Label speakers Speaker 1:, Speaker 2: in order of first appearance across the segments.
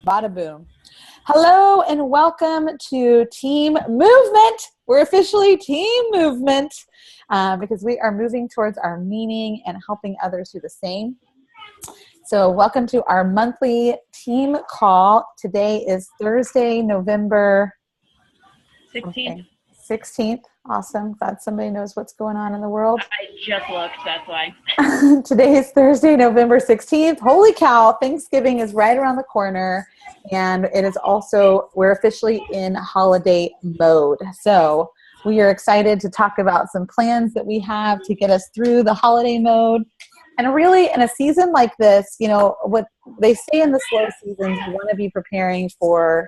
Speaker 1: Bada boom. Hello and welcome to Team Movement. We're officially Team Movement because we are moving towards our meaning and helping others do the same. So welcome to our monthly team call. Today is Thursday, November 16th. Awesome. Glad somebody knows what's going on in the world.
Speaker 2: I just looked, that's why.
Speaker 1: Today is Thursday, November 16th. Holy cow, Thanksgiving is right around the corner. And it is also, we're officially in holiday mode. So we are excited to talk about some plans that we have to get us through the holiday mode. And really, in a season like this, you know, what they say in the slow seasons, you want to be preparing for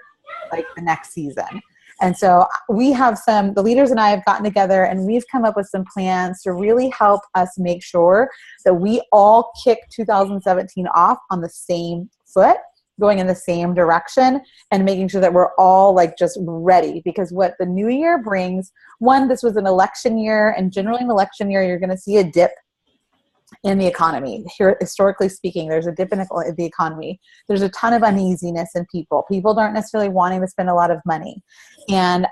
Speaker 1: like the next season. And so we have the leaders and I have gotten together and we've come up with some plans to really help us make sure that we all kick 2017 off on the same foot, going in the same direction, and making sure that we're all like just ready. Because what the new year brings, one, this was an election year, and generally in election year, you're going to see a dip in the economy. Here, historically speaking, there's a dip in the economy. There's a ton of uneasiness in people. People aren't necessarily wanting to spend a lot of money. And,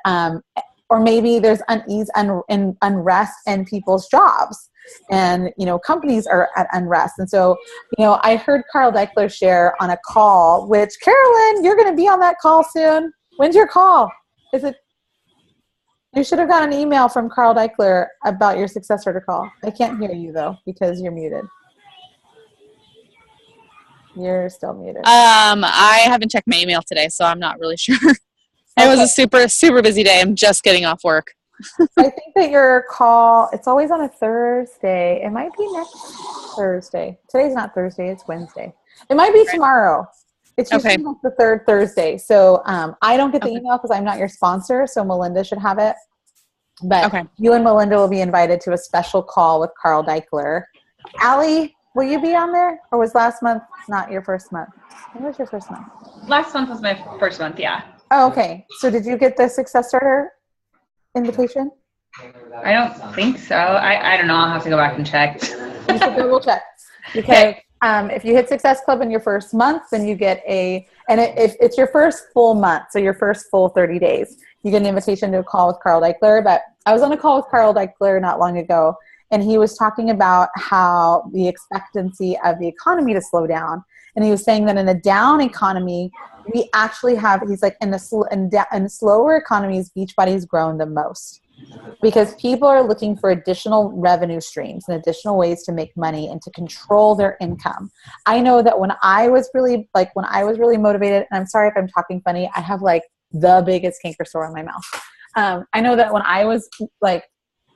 Speaker 1: or maybe there's unrest in people's jobs. And, you know, companies are at unrest. And so, you know, I heard Carl Daikeler share on a call, which, Carolyn, you're going to be on that call soon. When's your call? You should have got an email from Carl Daikeler about your success starter call. I can't hear you, though, because you're muted. You're still muted.
Speaker 2: I haven't checked my email today, so I'm not really sure. It was a super busy day. I'm just getting off work.
Speaker 1: I think that your call, it's always on a Thursday. It might be next Thursday. Today's not Thursday. It's Wednesday. It might be tomorrow. It's usually like the third Thursday. So I don't get the email because I'm not your sponsor, so Melinda should have it. But you and Melinda will be invited to a special call with Carl Daikeler. Allie, will you be on there? Or was last month not your first month? When was your first month?
Speaker 3: Last month was my first month, yeah.
Speaker 1: Oh, okay. So did you get the Success Starter invitation?
Speaker 3: I don't think so. I don't know. I'll have to go back and check.
Speaker 1: You should double check. Because if you hit Success Club in your first month, then you get if it's your first full month, so your first full 30 days, you get an invitation to a call with Carl Daikeler. But I was on a call with Carl Daikeler not long ago, and he was talking about how the expectancy of the economy to slow down. And he was saying that in a down economy, we actually have, he's like, in slower economies, Beachbody's grown the most. Because people are looking for additional revenue streams and additional ways to make money and to control their income. I know that when I was really motivated, and I'm sorry if I'm talking funny, I have like the biggest canker sore on my mouth. I know that when I was like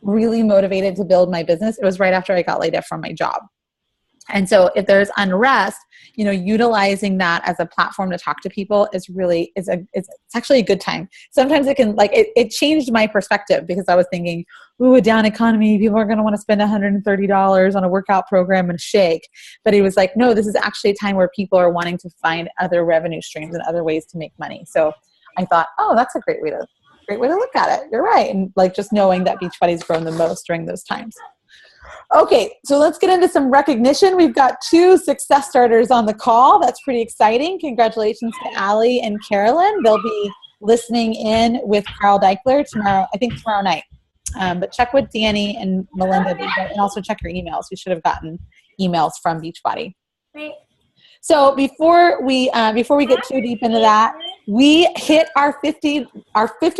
Speaker 1: really motivated to build my business, it was right after I got laid off from my job. And so if there's unrest, you know, utilizing that as a platform to talk to people is really, it's actually a good time. Sometimes it can, like, it changed my perspective because I was thinking, ooh, a down economy, people are going to want to spend $130 on a workout program and a shake. But he was like, no, this is actually a time where people are wanting to find other revenue streams and other ways to make money. So I thought, oh, that's a great way to look at it. You're right. And like just knowing that Beachbody's grown the most during those times. Okay, so let's get into some recognition. We've got 2 success starters on the call. That's pretty exciting. Congratulations to Allie and Carolyn. They'll be listening in with Carl Daikeler tomorrow night. But check with Danny and Melinda and also check your emails. You should have gotten emails from Beachbody. Right. So before we get too deep into that, we hit our 50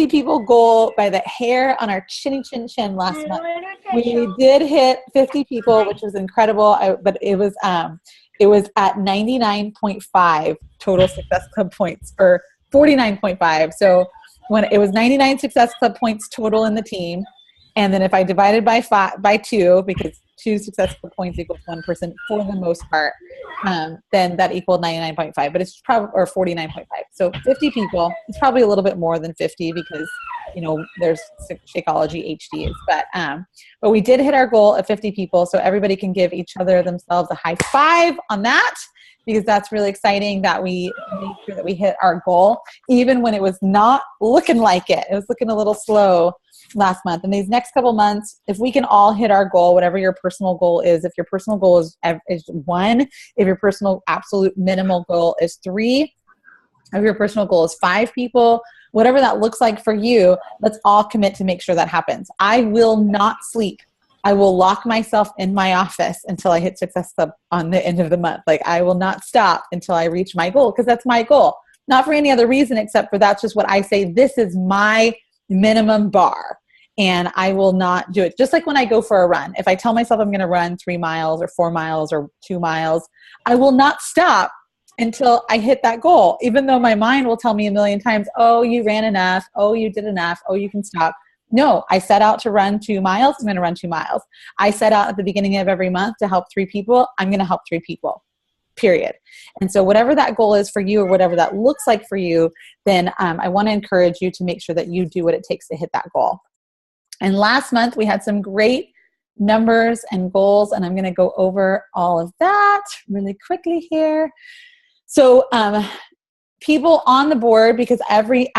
Speaker 1: people goal by the hair on our chin last month. We did hit 50 people, which was incredible. But it was at 99.5 total Success Club points, or 49.5. So when it was 99 Success Club points total in the team, and then if I divided by 2, because 2 Success Club points equals 1 person for the most part, then that equaled 99.5, but it's probably, or 49.5. So 50 people, it's probably a little bit more than 50 because, you know, there's Shakeology HDs, but we did hit our goal of 50 people. So everybody can give each other themselves a high five on that, because that's really exciting that we made sure that we hit our goal, even when it was not looking like it. It was looking a little slow last month. And these next couple months, if we can all hit our goal, whatever your personal goal is, if your personal goal is 1, if your personal absolute minimal goal is 3, if your personal goal is 5 people, whatever that looks like for you, let's all commit to make sure that happens. I will not sleep. I will lock myself in my office until I hit Success Club on the end of the month. Like, I will not stop until I reach my goal, because that's my goal. Not for any other reason except for that's just what I say. This is my minimum bar, and I will not do it. Just like when I go for a run. If I tell myself I'm going to run 3 miles or 4 miles or 2 miles, I will not stop until I hit that goal, even though my mind will tell me a million times, oh, you ran enough. Oh, you did enough. Oh, you can stop. No, I set out to run 2 miles. I'm going to run 2 miles. I set out at the beginning of every month to help 3 people. I'm going to help 3 people, period. And so whatever that goal is for you, or whatever that looks like for you, then I want to encourage you to make sure that you do what it takes to hit that goal. And last month we had some great numbers and goals, and I'm going to go over all of that really quickly here. So people on the board, because every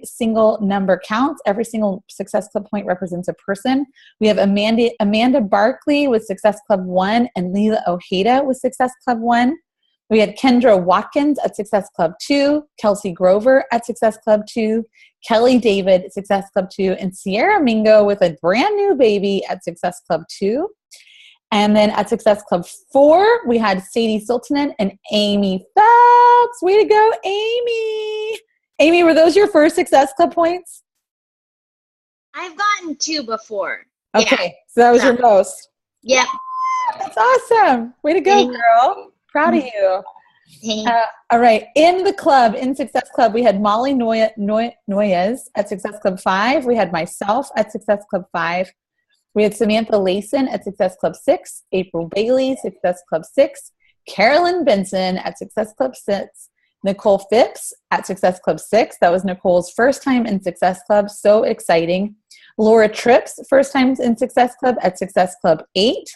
Speaker 1: single number counts, every single Success Club point represents a person. We have Amanda Barkley with Success Club 1 and Leela Ojeda with Success Club 1. We had Kendra Watkins at Success Club 2, Kelsey Grover at Success Club 2, Kelly David at Success Club 2, and Sierra Mingo with a brand new baby at Success Club 2. And then at Success Club 4, we had Sadie Siltonen and Amy Phelps. Way to go, Amy. Amy, were those your first Success Club points?
Speaker 4: I've gotten 2 before.
Speaker 1: Okay,
Speaker 4: Yeah.
Speaker 1: so that was your most.
Speaker 4: Yep.
Speaker 1: That's awesome. Way to go, girl. Proud of you. All right. In the club, in Success Club, we had Molly Noyes at Success Club 5. We had myself at Success Club 5. We had Samantha Layson at Success Club 6, April Bailey, Success Club 6, Carolyn Benson at Success Club 6, Nicole Phipps at Success Club 6. That was Nicole's first time in Success Club. So exciting. Laura Tripp's first time in Success Club at Success Club 8.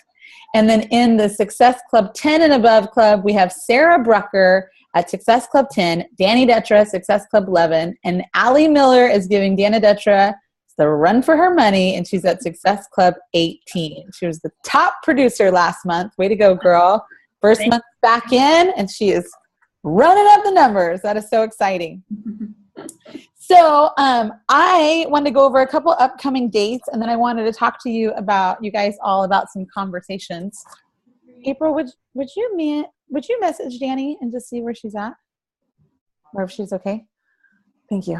Speaker 1: And then in the Success Club 10 and above club, we have Sarah Brucker at Success Club 10, Danny Detra, Success Club 11, and Allie Miller is giving Dana Detra the run for her money, and she's at Success Club 18. She was the top producer last month. Way to go, girl. First month back in, and she is running up the numbers. That is so exciting. So I wanted to go over a couple upcoming dates, and then I wanted to talk to you guys all about some conversations. April, would you message Danny and just see where she's at, or if she's okay? Thank you.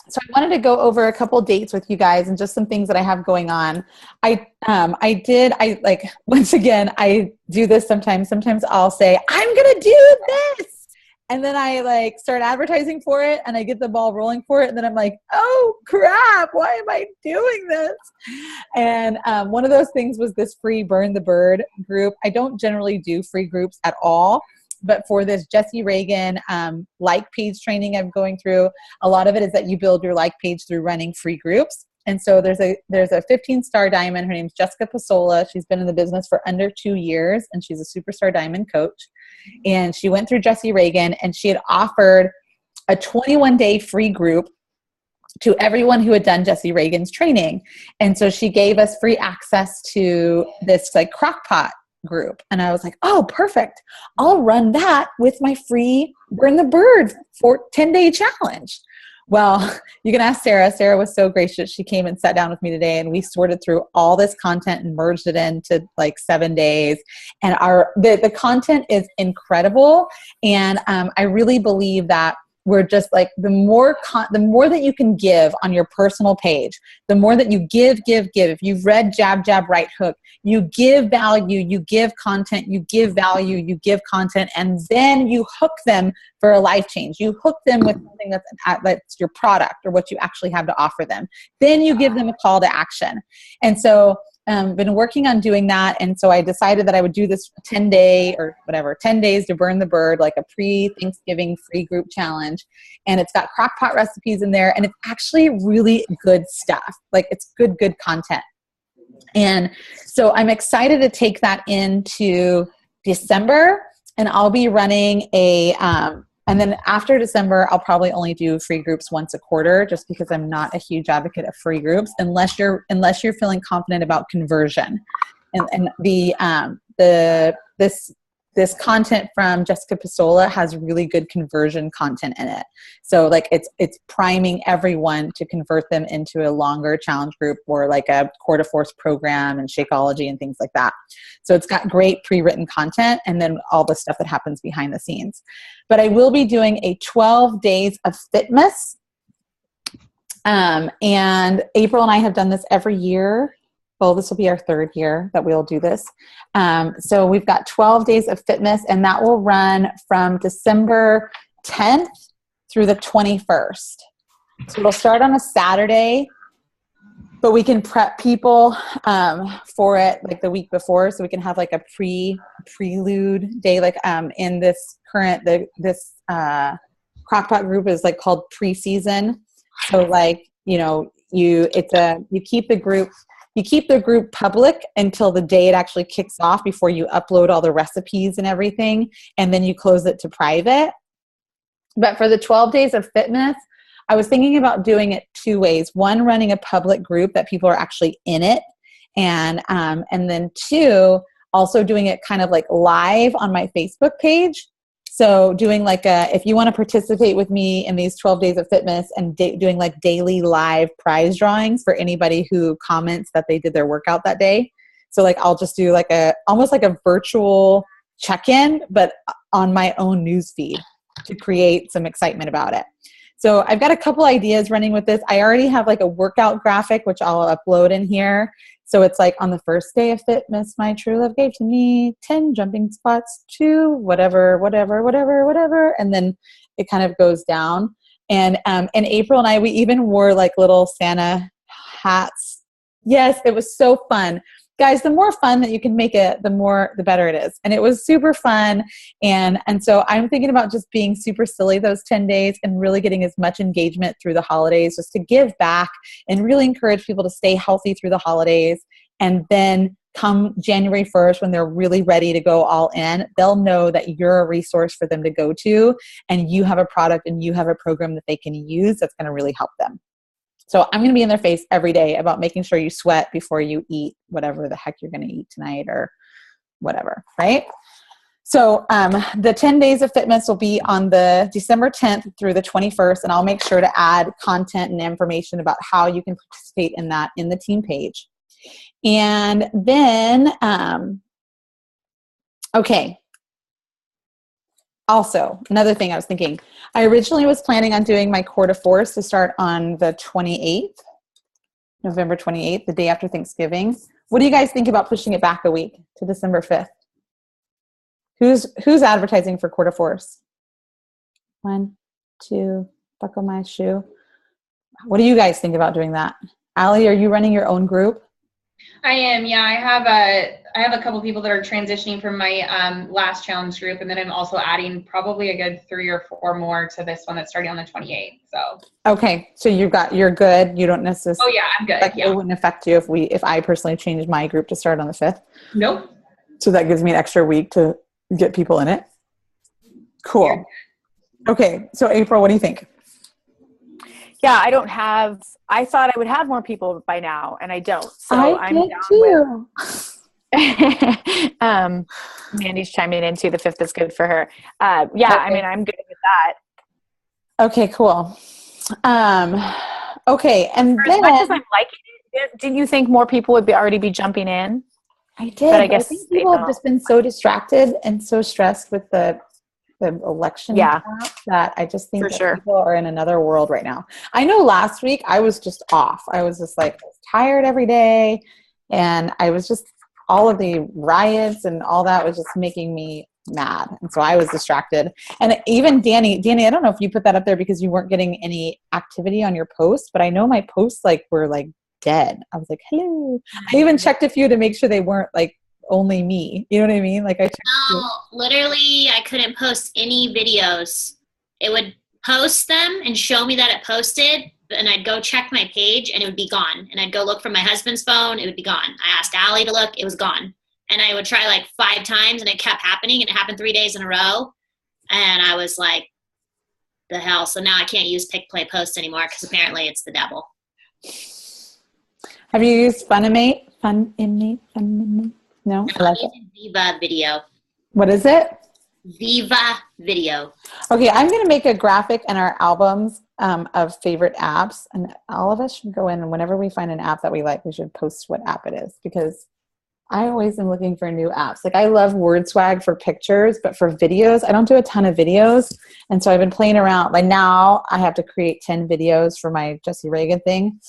Speaker 1: So I wanted to go over a couple dates with you guys and just some things that I have going on. Once again, I do this sometimes. Sometimes I'll say, I'm going to do this. And then I start advertising for it, and I get the ball rolling for it. And then I'm like, oh crap, why am I doing this? And one of those things was this free Burn the Bird group. I don't generally do free groups at all. But for this Jesse Reagan like page training I'm going through, a lot of it is that you build your like page through running free groups. And so there's a 15-star diamond. Her name's Jessica Pasola. She's been in the business for under 2 years, and she's a superstar diamond coach. And she went through Jesse Reagan, and she had offered a 21-day free group to everyone who had done Jesse Reagan's training. And so she gave us free access to this crockpot group. And I was like, oh, perfect. I'll run that with my free Burn the Bird for 10-day challenge. Well, you can ask Sarah. Sarah was so gracious. She came and sat down with me today, and we sorted through all this content and merged it into 7 days. And the content is incredible. And I really believe that we're just the more that you can give on your personal page, the more that you give. If you've read Jab, Jab, Right Hook, you give value, you give content, you give value, you give content, and then you hook them for a life change. You hook them with something that's your product or what you actually have to offer them. Then you give them a call to action. And so been working on doing that. And so I decided that I would do this 10 days to Burn the Bird, like a pre-Thanksgiving free group challenge. And it's got crockpot recipes in there, and it's actually really good stuff. It's good content. And so I'm excited to take that into December, and I'll be running and then after December, I'll probably only do free groups once a quarter, just because I'm not a huge advocate of free groups unless you're feeling confident about conversion. And this this content from Jessica Pistola has really good conversion content in it. So like it's priming everyone to convert them into a longer challenge group or like a Core de Force program and Shakeology and things like that. So it's got great pre-written content and then all the stuff that happens behind the scenes. But I will be doing a 12 days of Fitmas. And April and I have done this every year. Well, this will be our third year that we'll do this. So we've got 12 days of Fitmas, and that will run from December 10th through the 21st. So it'll start on a Saturday, but we can prep people for it like the week before, so we can have like a prelude day. Like in this current this Crockpot group is like called preseason. So like you keep the group public until the day it actually kicks off before you upload all the recipes and everything, and then you close it to private. But for the 12 days of Fitmas, I was thinking about doing it two ways. One, running a public group that people are actually in it, and then two, also doing it kind of like live on my Facebook page. So doing like if you want to participate with me in these 12 days of Fitmas and doing like daily live prize drawings for anybody who comments that they did their workout that day. So like I'll just do like almost like a virtual check-in, but on my own news feed to create some excitement about it. So I've got a couple ideas running with this. I already have like a workout graphic, which I'll upload in here. So it's like on the first day of Fitmas, my true love gave to me 10 jumping squats, 2, whatever. And then it kind of goes down. And April and I, we even wore like little Santa hats. Yes, it was so fun. Guys, the more fun that you can make it, the better it is. And it was super fun. And so I'm thinking about just being super silly those 10 days and really getting as much engagement through the holidays, just to give back and really encourage people to stay healthy through the holidays. And then come January 1st, when they're really ready to go all in, they'll know that you're a resource for them to go to, and you have a product and you have a program that they can use that's going to really help them. So I'm going to be in their face every day about making sure you sweat before you eat whatever the heck you're going to eat tonight or whatever, right? So the 10 days of Fitmas will be on the December 10th through the 21st, and I'll make sure to add content and information about how you can participate in that in the team page. And then, okay. Also, another thing I was thinking, I originally was planning on doing my Core de Force to start on the 28th, November 28th, the day after Thanksgiving. What do you guys think about pushing it back a week to December 5th? Who's advertising for Core de Force? 1, 2, buckle my shoe. What do you guys think about doing that? Allie, are you running your own group?
Speaker 3: I am, yeah. I have a couple people that are transitioning from my last challenge group, and then I'm also adding probably a good 3 or 4 more to this one that's starting on the 28th. So
Speaker 1: okay, so you're good. You don't necessarily.
Speaker 3: Oh yeah, I'm good.
Speaker 1: Like,
Speaker 3: yeah.
Speaker 1: it wouldn't affect you if I personally changed my group to start on the 5th.
Speaker 3: Nope.
Speaker 1: So that gives me an extra week to get people in it. Cool. Okay, so April, what do you think?
Speaker 5: Yeah, I thought I would have more people by now, and I don't. So I'm
Speaker 1: did
Speaker 5: down
Speaker 1: too.
Speaker 5: with Mandy's chiming in too. The 5th is good for her. Yeah, okay. I mean, I'm good with that.
Speaker 1: Okay, cool. Okay, and
Speaker 5: For
Speaker 1: then,
Speaker 5: as much as I'm liking it, didn't you think more people would already be jumping in?
Speaker 1: I did.
Speaker 5: But I guess
Speaker 1: think people have just been so distracted and so stressed with the election crap that I just think that people are in another world right now. I know last week I was just off. I was just like tired every day, and I was just, all of the riots and all that was just making me mad. And so I was distracted. And even Danny, I don't know if you put that up there because you weren't getting any activity on your post, but I know my posts were dead. I was like, hello. I even checked a few to make sure they weren't only me. You know what I mean?
Speaker 4: No, literally I couldn't post any videos. It would post them and show me that it posted, and I'd go check my page and it would be gone. And I'd go look from my husband's phone, it would be gone. I asked Allie to look, it was gone. And I would try 5 times, and it kept happening, and it happened 3 days in a row. And I was like, the hell. So now I can't use Pick Play Post anymore because apparently it's the devil.
Speaker 1: Have you used Funimate? Funimate? No?
Speaker 4: I'm using Viva Video.
Speaker 1: What is it?
Speaker 4: Viva Video.
Speaker 1: Okay, I'm going to make a graphic in our albums of favorite apps, and all of us should go in, and whenever we find an app that we like, we should post what app it is, because I always am looking for new apps. Like, I love WordSwag for pictures, but for videos, I don't do a ton of videos, and so I've been playing around. Like, now I have to create 10 videos for my Jesse Reagan thing,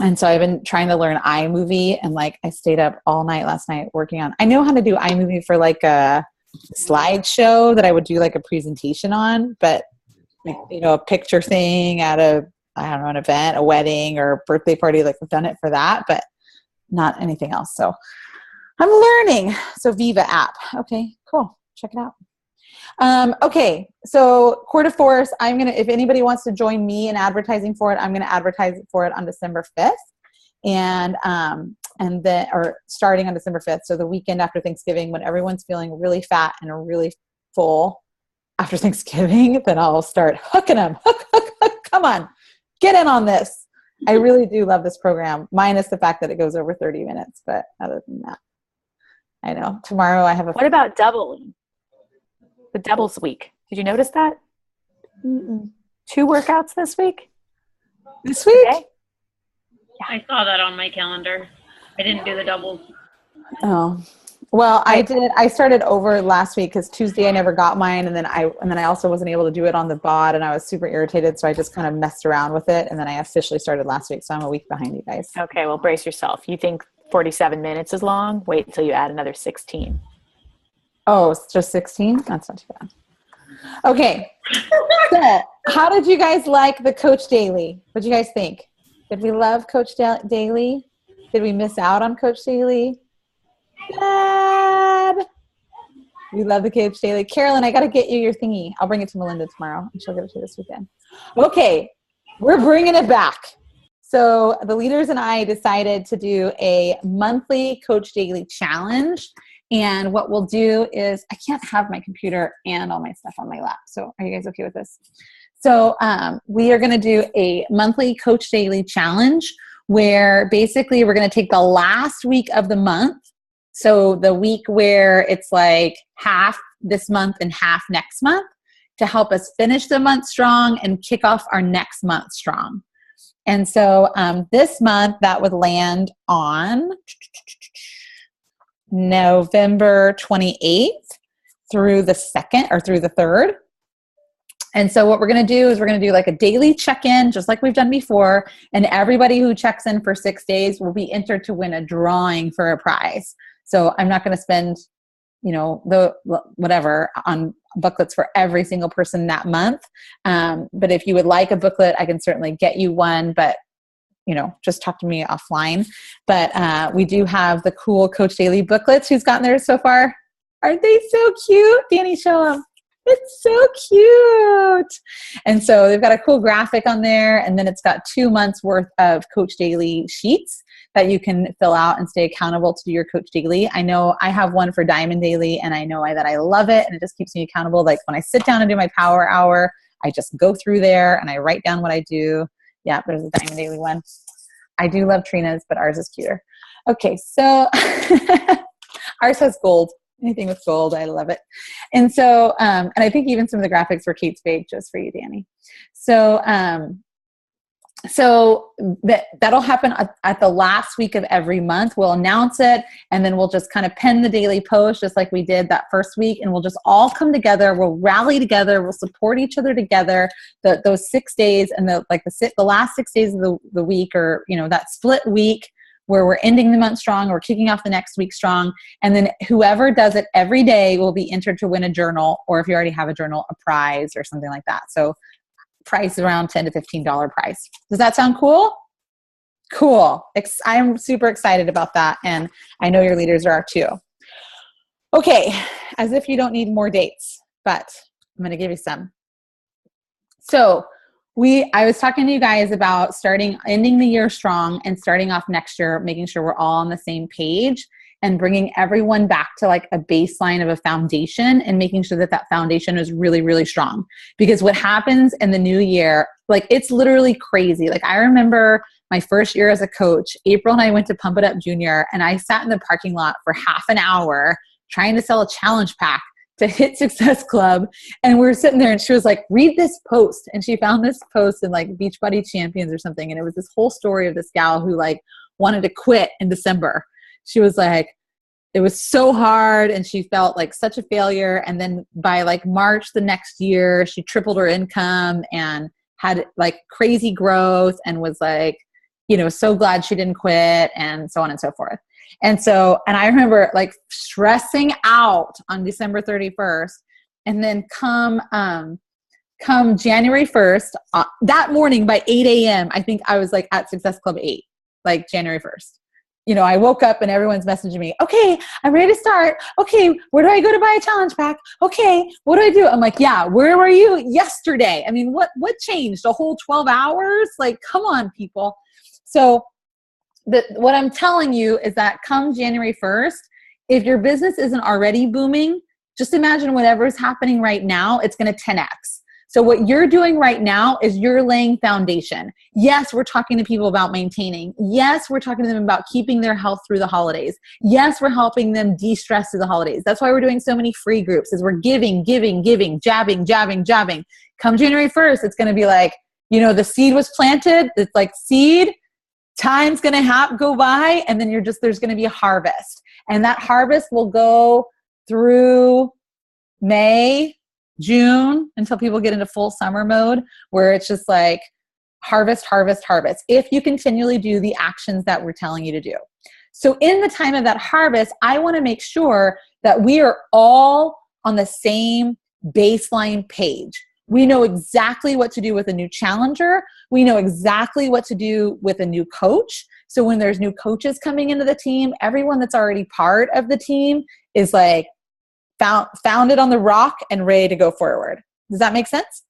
Speaker 1: and so I've been trying to learn iMovie, and like I stayed up all night last night working on. I know how to do iMovie for like a slideshow that I would do like a presentation on, but like, you know, a picture thing at a, I don't know, an event, a wedding or birthday party, like I've done it for that, but not anything else. So I'm learning. So Viva app. Okay, cool. Check it out. Okay, so Court of Force, I'm going to, if anybody wants to join me in advertising for it, I'm going to advertise for it on December 5th. And then, or starting on December 5th. So the weekend after Thanksgiving, when everyone's feeling really fat and really full after Thanksgiving, then I'll start hooking them. Hook, come on, get in on this. I really do love this program, minus the fact that it goes over 30 minutes. But other than that, I know tomorrow I have a.
Speaker 5: What about doubling? The doubles week. Did you notice that?
Speaker 1: Mm-mm.
Speaker 5: 2 workouts this week?
Speaker 1: This week?
Speaker 5: Today?
Speaker 6: I saw that on my calendar. I didn't do the doubles.
Speaker 1: Oh, well, I did. I started over last week because Tuesday I never got mine, and then I also wasn't able to do it on the bod, and I was super irritated, so I just kind of messed around with it, and then I officially started last week, so I'm a week behind you guys.
Speaker 5: Okay, well, brace yourself. You think 47 minutes is long? Wait until you add another 16.
Speaker 1: Oh, it's just 16? That's not too bad. Okay. So, how did you guys like the Coach Daily? What did you guys think? Did we love Coach Daily? Did we miss out on Coach Daily? Bad. We love the Coach Daily. Carolyn, I got to get you your thingy. I'll bring it to Melinda tomorrow, and she'll give it to you this weekend. Okay, we're bringing it back. So the leaders and I decided to do a monthly Coach Daily challenge. And what we'll do is, I can't have my computer and all my stuff on my lap. So are you guys okay with this? So we are going to do a monthly Coach Daily challenge where basically we're going to take the last week of the month. So the week where it's like half this month and half next month to help us finish the month strong and kick off our next month strong. And so this month that would land on November 28th through the 2nd or through the 3rd. And so what we're going to do is we're going to do like a daily check-in, just like we've done before. And everybody who checks in for 6 days will be entered to win a drawing for a prize. So I'm not going to spend, you know, the whatever on booklets for every single person that month. But if you would like a booklet, I can certainly get you one. But you know, just talk to me offline. But we do have the cool Coach Daily booklets. Who's gotten theirs so far? Aren't they so cute? Danny, show them. It's so cute. And so they've got a cool graphic on there. And then it's got 2 months worth of Coach Daily sheets that you can fill out and stay accountable to do your Coach Daily. I know I have one for Diamond Daily, and I know that I love it. And it just keeps me accountable. Like when I sit down and do my power hour, I just go through there and I write down what I do. Yeah, there's a Diamond Daily one. I do love Trina's, but ours is cuter. Okay, so ours has gold. Anything with gold, I love it. And so, and I think even some of the graphics were Kate Spade just for you, Danny. So, that'll happen at the last week of every month. We'll announce it, and then we'll just kind of pen the daily post just like we did that first week, and we'll just all come together. We'll rally together. We'll support each other together. Those 6 days and the last 6 days of the week, or you know, that split week where we're ending the month strong, we're kicking off the next week strong, and then whoever does it every day will be entered to win a journal, or if you already have a journal, a prize or something like that. So price around $10 to $15 prize. Does that sound cool? Cool. I'm super excited about that, and I know your leaders are too. Okay, as if you don't need more dates, but I'm going to give you some. So I was talking to you guys about ending the year strong and starting off next year, making sure we're all on the same page and bringing everyone back to like a baseline of a foundation and making sure that foundation is really, really strong. Because what happens in the new year, like it's literally crazy. Like I remember my first year as a coach, April and I went to Pump It Up Junior, and I sat in the parking lot for half an hour trying to sell a challenge pack to Hit Success Club. And we were sitting there and she was like, read this post. And she found this post in like Beachbody Champions or something. And it was this whole story of this gal who like wanted to quit in December. She was like, it was so hard and she felt like such a failure. And then by like March the next year, she tripled her income and had like crazy growth and was like, you know, so glad she didn't quit and so on and so forth. And so, and I remember like stressing out on December 31st and then come January 1st, that morning by 8 a.m., I think I was like at Success Club 8, like January 1st. You know, I woke up and everyone's messaging me, okay, I'm ready to start. Okay, where do I go to buy a challenge pack? Okay, what do I do? I'm like, yeah, where were you yesterday? I mean, what changed? A whole 12 hours? Like, come on, people. So what I'm telling you is that come January 1st, if your business isn't already booming, just imagine whatever's happening right now, it's going to 10x. So what you're doing right now is you're laying foundation. Yes, we're talking to people about maintaining. Yes, we're talking to them about keeping their health through the holidays. Yes, we're helping them de-stress through the holidays. That's why we're doing so many free groups, is we're giving, jabbing. Come January 1st, it's going to be like, you know, the seed was planted. It's like seed. Time's going to go by and then there's going to be a harvest. And that harvest will go through May, June, until people get into full summer mode where it's just like harvest. If you continually do the actions that we're telling you to do. So in the time of that harvest, I want to make sure that we are all on the same baseline page. We know exactly what to do with a new challenger. We know exactly what to do with a new coach. So when there's new coaches coming into the team, everyone that's already part of the team is like founded on the rock and ready to go forward. Does that make sense?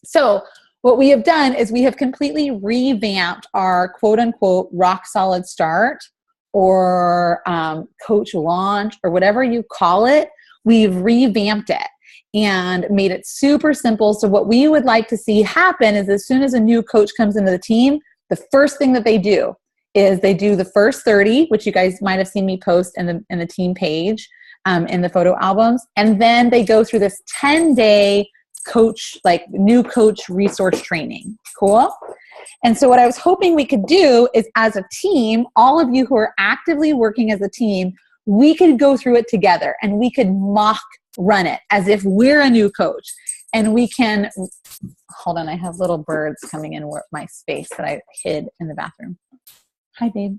Speaker 1: So what we have done is we have completely revamped our quote unquote rock solid start or coach launch or whatever you call it. We've revamped it and made it super simple. So what we would like to see happen is as soon as a new coach comes into the team, the first thing that they do is they do the first 30, which you guys might have seen me post in the team page, in the photo albums. And then they go through this 10-day coach, like new coach resource training. Cool. And so what I was hoping we could do is as a team, all of you who are actively working as a team, we could go through it together and we could mock run it as if we're a new coach. And we can, hold on, I have little birds coming in my space that I hid in the bathroom. Hi, babe.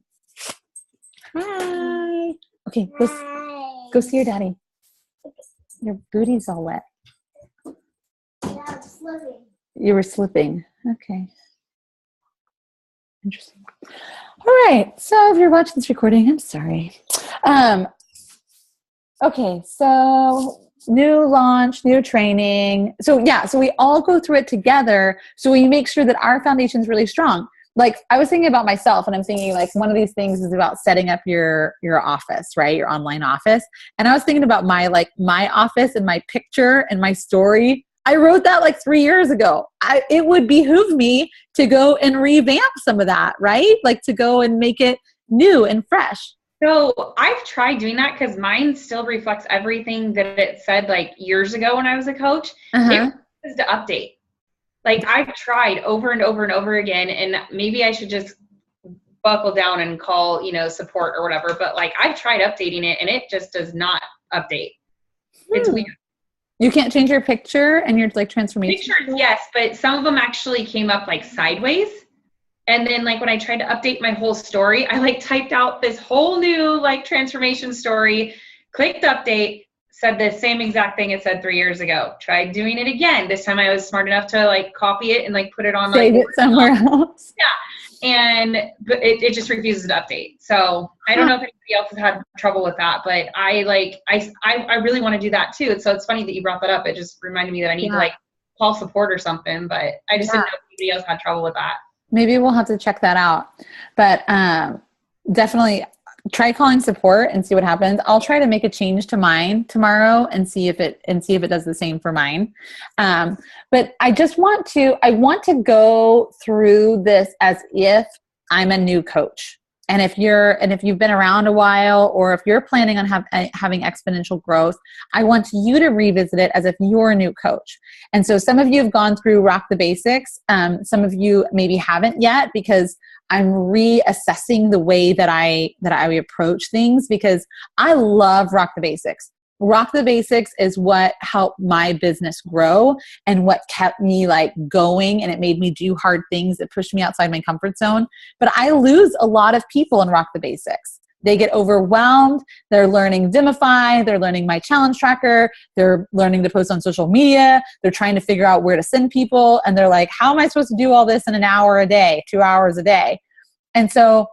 Speaker 1: Hi. Okay, go see your daddy. Your booty's all wet.
Speaker 7: Yeah, I'm slipping.
Speaker 1: You were slipping. Okay. Interesting. All right. So if you're watching this recording, I'm sorry. Okay. So new launch, new training. So yeah, so we all go through it together. So we make sure that our foundation is really strong. Like I was thinking about myself and I'm thinking like one of these things is about setting up your office, right? Your online office. And I was thinking about my office and my picture and my story. I wrote that like 3 years ago. It would behoove me to go and revamp some of that, right? Like to go and make it new and fresh.
Speaker 3: So I've tried doing that because mine still reflects everything that it said like years ago when I was a coach. It was to update. Like I've tried over and over and over again, and maybe I should just buckle down and call, support or whatever. But like I've tried updating it and it just does not update. It's weird.
Speaker 1: You can't change your picture and your like transformation?
Speaker 3: Pictures, yes, but some of them actually came up like sideways. And then like when I tried to update my whole story, I like typed out this whole new like transformation story, clicked update, said the same exact thing it said 3 years ago. Tried doing it again. This time I was smart enough to like copy it and like put it on
Speaker 1: save it somewhere else.
Speaker 3: Yeah. But it just refuses to update. So I don't know if anybody else has had trouble with that, but I really want to do that too. So it's funny that you brought that up. It just reminded me that I need to like call support or something, but I just didn't know if anybody else had trouble with that.
Speaker 1: Maybe we'll have to check that out. But definitely try calling support and see what happens. I'll try to make a change to mine tomorrow and see if it does the same for mine. But I want to go through this as if I'm a new coach. And if you've been around a while, or if you're planning on having exponential growth, I want you to revisit it as if you're a new coach. And so some of you have gone through Rock the Basics. Some of you maybe haven't yet, because I'm reassessing the way that I approach things, because I love Rock the Basics. Rock the Basics is what helped my business grow and what kept me like going, and it made me do hard things that pushed me outside my comfort zone. But I lose a lot of people in Rock the Basics. They get overwhelmed. They're learning Vimify. They're learning my challenge tracker. They're learning to post on social media. They're trying to figure out where to send people. And they're like, how am I supposed to do all this in an hour a day, 2 hours a day? And so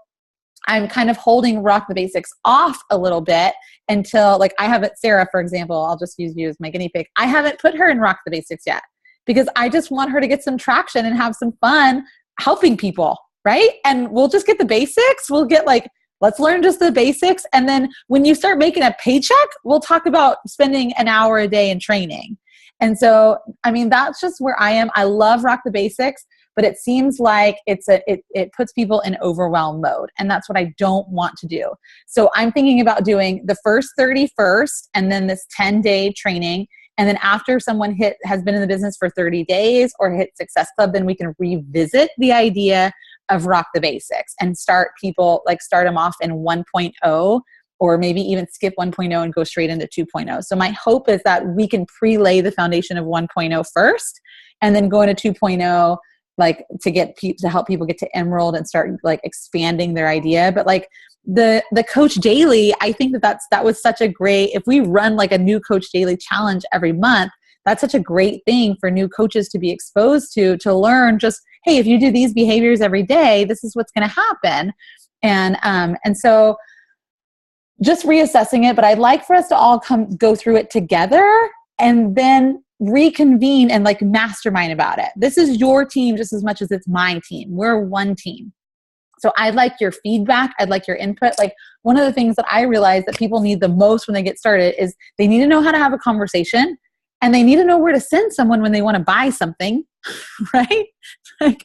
Speaker 1: I'm kind of holding Rock the Basics off a little bit until, like, I haven't, Sarah, for example, I'll just use you as my guinea pig. I haven't put her in Rock the Basics yet, because I just want her to get some traction and have some fun helping people, right? And we'll just get the basics. We'll get like, let's learn just the basics. And then when you start making a paycheck, we'll talk about spending an hour a day in training. And so, I mean, that's just where I am. I love Rock the Basics, but it seems like it puts people in overwhelm mode. And that's what I don't want to do. So I'm thinking about doing the first 30 first, and then this 10-day training. And then after someone has been in the business for 30 days or hit Success Club, then we can revisit the idea of Rock the Basics and start them off in 1.0, or maybe even skip 1.0 and go straight into 2.0. So my hope is that we can pre-lay the foundation of 1.0 first, and then go into 2.0, like to help people get to Emerald and start like expanding their idea. But like the Coach Daily, I think that was such a great, if we run like a new Coach Daily challenge every month, that's such a great thing for new coaches to be exposed to learn just, hey, if you do these behaviors every day, this is what's going to happen. And so just reassessing it, but I'd like for us to all go through it together and then reconvene and like mastermind about it. This is your team just as much as it's my team. We're one team. So I'd like your feedback. I'd like your input. Like, one of the things that I realize that people need the most when they get started is they need to know how to have a conversation, and they need to know where to send someone when they want to buy something, right? Like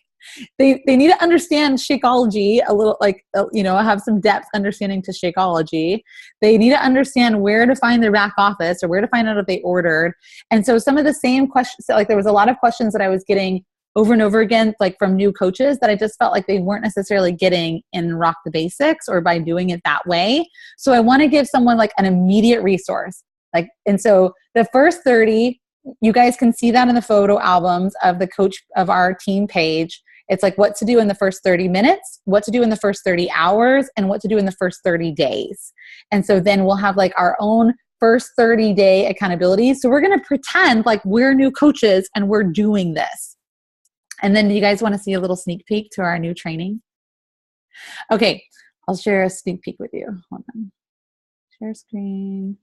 Speaker 1: they need to understand Shakeology a little, like, have some depth understanding to Shakeology. They need to understand where to find their back office, or where to find out if they ordered. And so some of the same questions, so like there was a lot of questions that I was getting over and over again, like from new coaches, that I just felt like they weren't necessarily getting in Rock the Basics or by doing it that way. So I want to give someone like an immediate resource. And so the first 30, you guys can see that in the photo albums of the coach of our team page. It's like what to do in the first 30 minutes, what to do in the first 30 hours, and what to do in the first 30 days. And so then we'll have like our own first 30-day accountability. So we're going to pretend like we're new coaches and we're doing this. And then do you guys want to see a little sneak peek to our new training? Okay, I'll share a sneak peek with you. Hold on. Share screen.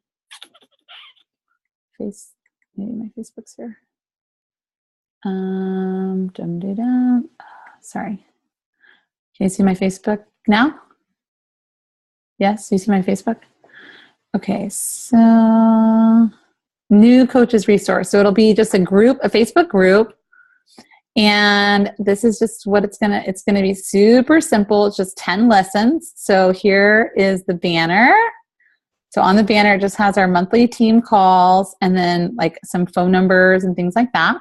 Speaker 1: Maybe my Facebook's here. Sorry. Can you see my Facebook now? Yes, you see my Facebook? Okay, so new coaches resource. So it'll be just a Facebook group. And this is just what it's gonna be super simple. It's just 10 lessons. So here is the banner. So on the banner, it just has our monthly team calls and then like some phone numbers and things like that.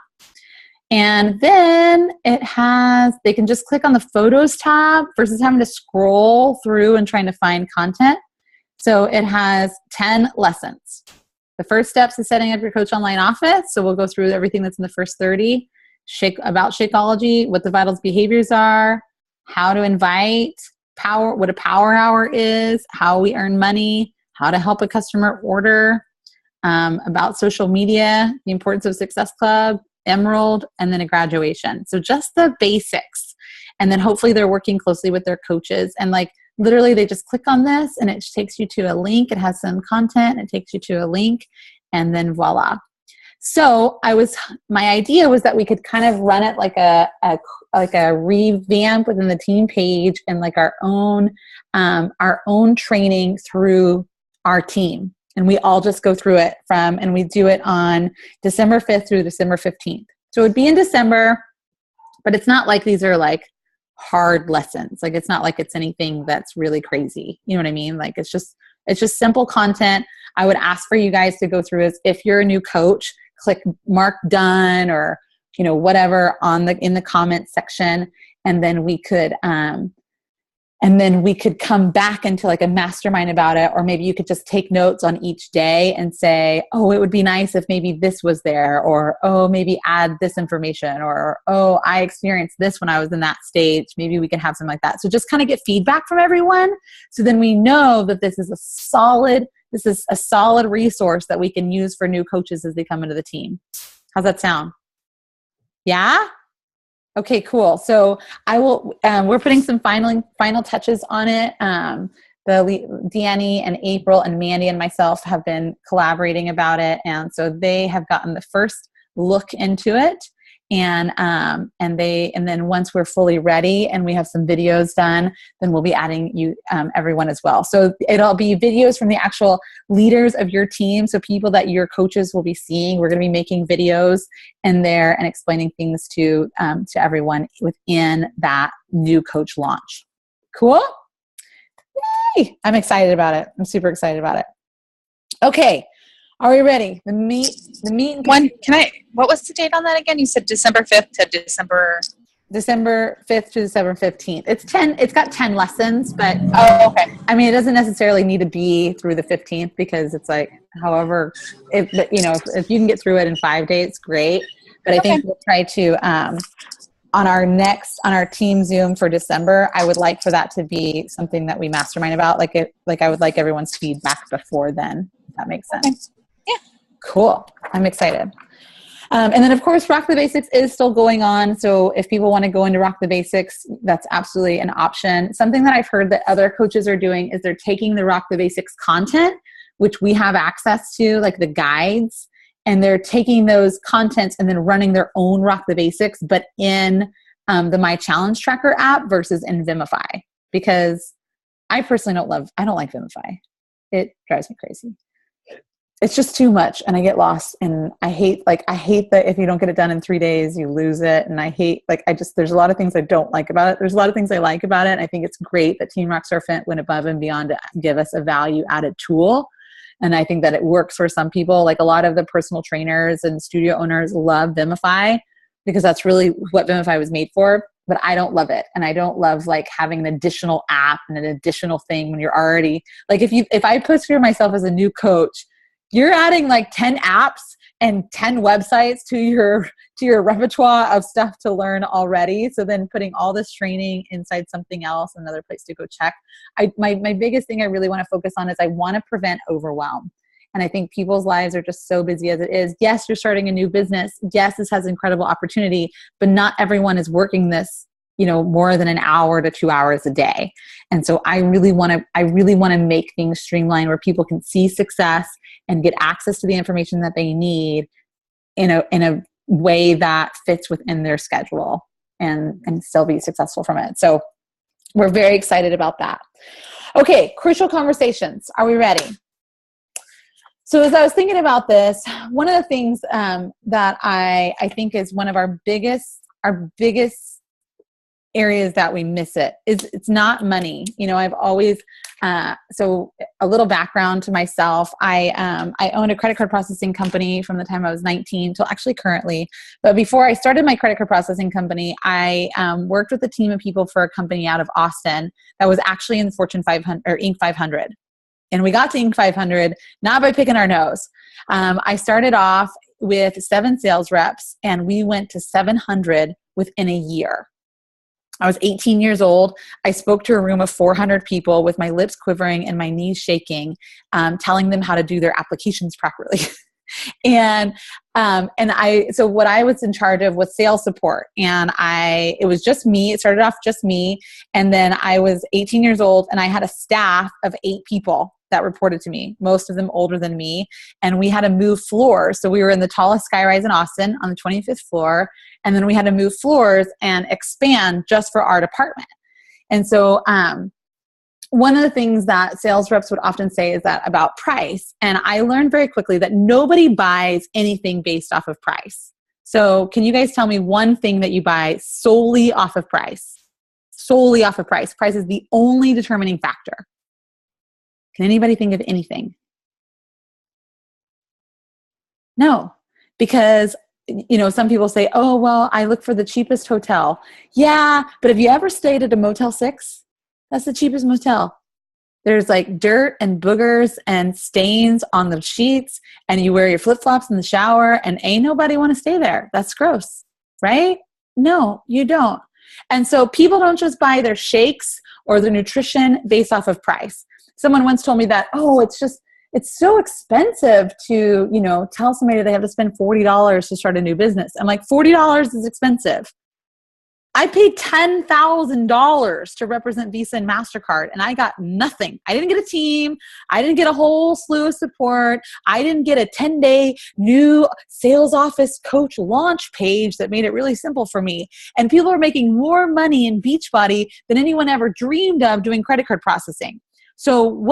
Speaker 1: And then they can just click on the photos tab versus having to scroll through and trying to find content. So it has 10 lessons. The first steps is setting up your Coach Online office. So we'll go through everything that's in the first 30. About Shakeology, what the Vitals behaviors are, how to invite, what a power hour is, how we earn money, how to help a customer order, about social media, the importance of Success Club, Emerald, and then a graduation. So just the basics. And then hopefully they're working closely with their coaches. And like literally they just click on this and it takes you to a link. It has some content. It takes you to a link and then voila. So my idea was that we could kind of run it like a revamp within the team page and like our own training through our team. And we all just go through it and we do it on December 5th through December 15th. So it would be in December, but it's not like these are like hard lessons. Like, it's not like it's anything that's really crazy. You know what I mean? Like, it's just simple content. I would ask for you guys to go through is, if you're a new coach, click mark done, or, whatever in the comments section. And then we could come back into like a mastermind about it. Or maybe you could just take notes on each day and say, oh, it would be nice if maybe this was there, or, oh, maybe add this information, or, oh, I experienced this when I was in that stage. Maybe we can have something like that. So just kind of get feedback from everyone. So then we know that this is a solid resource that we can use for new coaches as they come into the team. How's that sound? Yeah? Okay, cool. So we're putting some final touches on it. Danny and April and Mandy and myself have been collaborating about it. And so they have gotten the first look into it. And then once we're fully ready and we have some videos done, then we'll be adding you, everyone as well. So it'll be videos from the actual leaders of your team. So people that your coaches will be seeing, we're going to be making videos in there and explaining things to everyone within that new coach launch. Cool. Yay! I'm excited about it. I'm super excited about it. Okay. Are we ready? The meet.
Speaker 2: What was the date on that again? You said December 5th to December
Speaker 1: 5th to December 15th. It's got 10 lessons, but
Speaker 2: okay.
Speaker 1: I mean, it doesn't necessarily need to be through the 15th, because it's like, however, if you can get through it in 5 days, great. But I think we'll try to, on our team Zoom for December, I would like for that to be something that we mastermind about. Like I would like everyone's feedback before then, if that makes sense.
Speaker 2: Okay. Yeah.
Speaker 1: Cool. I'm excited. And then, of course, Rock the Basics is still going on. So if people want to go into Rock the Basics, that's absolutely an option. Something that I've heard that other coaches are doing is they're taking the Rock the Basics content, which we have access to, like the guides, and they're taking those contents and then running their own Rock the Basics, but in the My Challenge Tracker app versus in Vimify. Because I personally I don't like Vimify. It drives me crazy. It's just too much, and I get lost, and I hate that if you don't get it done in 3 days, you lose it. And I hate, there's a lot of things I don't like about it. There's a lot of things I like about it. And I think it's great that Team Rockstar Fit went above and beyond to give us a value added tool. And I think that it works for some people. Like, a lot of the personal trainers and studio owners love Vimify, because that's really what Vimify was made for. But I don't love it. And I don't love having an additional app and an additional thing when you're already, if I picture myself as a new coach, you're adding 10 apps and 10 websites to your repertoire of stuff to learn already. So then putting all this training inside something else, another place to go check. My biggest thing I really want to focus on is I want to prevent overwhelm. And I think people's lives are just so busy as it is. Yes, you're starting a new business. Yes, this has incredible opportunity, but not everyone is working this, more than an hour to 2 hours a day. And so I really want to make things streamlined where people can see success and get access to the information that they need in a way that fits within their schedule and still be successful from it. So we're very excited about that. Okay, crucial conversations. Are we ready? So as I was thinking about this, one of the things that I think is one of our biggest areas that we miss it's not money. I've always, so a little background to myself. I owned a credit card processing company from the time I was 19 till actually currently. But before I started my credit card processing company, I worked with a team of people for a company out of Austin that was actually in Fortune 500 or Inc. 500. And we got to Inc. 500, not by picking our nose. I started off with 7 sales reps, and we went to 700 within a year. I was 18 years old. I spoke to a room of 400 people with my lips quivering and my knees shaking, telling them how to do their applications properly. So what I was in charge of was sales support. And it was just me. It started off just me. And then I was 18 years old, and I had a staff of 8 people that reported to me, most of them older than me. And we had to move floors. So we were in the tallest skyrise in Austin on the 25th floor. And then we had to move floors and expand just for our department. And so one of the things that sales reps would often say is that about price. And I learned very quickly that nobody buys anything based off of price. So can you guys tell me one thing that you buy solely off of price? solely off of price. Price is the only determining factor. Can anybody think of anything? No, because some people say, oh, well, I look for the cheapest hotel. Yeah, but have you ever stayed at a Motel 6? That's the cheapest motel. There's like dirt and boogers and stains on the sheets, and you wear your flip-flops in the shower, and ain't nobody want to stay there. That's gross, right? No, you don't. And so people don't just buy their shakes or their nutrition based off of price. Someone once told me that, oh, it's so expensive to, tell somebody they have to spend $40 to start a new business. I'm like, $40 is expensive. I paid $10,000 to represent Visa and MasterCard, and I got nothing. I didn't get a team. I didn't get a whole slew of support. I didn't get a 10-day new sales office coach launch page that made it really simple for me. And people are making more money in Beachbody than anyone ever dreamed of doing credit card processing. So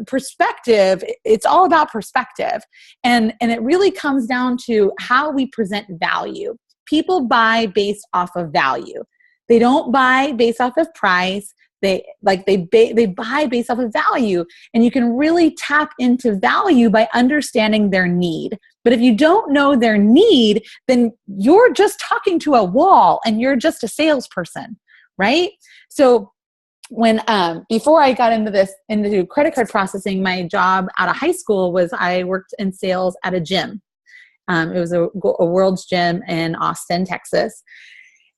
Speaker 1: perspective, it's all about perspective. And it really comes down to how we present value. People buy based off of value. They don't buy based off of price. They buy based off of value. And you can really tap into value by understanding their need. But if you don't know their need, then you're just talking to a wall and you're just a salesperson, right? So when before I got into credit card processing, my job out of high school was I worked in sales at a gym. It was a World's Gym in Austin, Texas.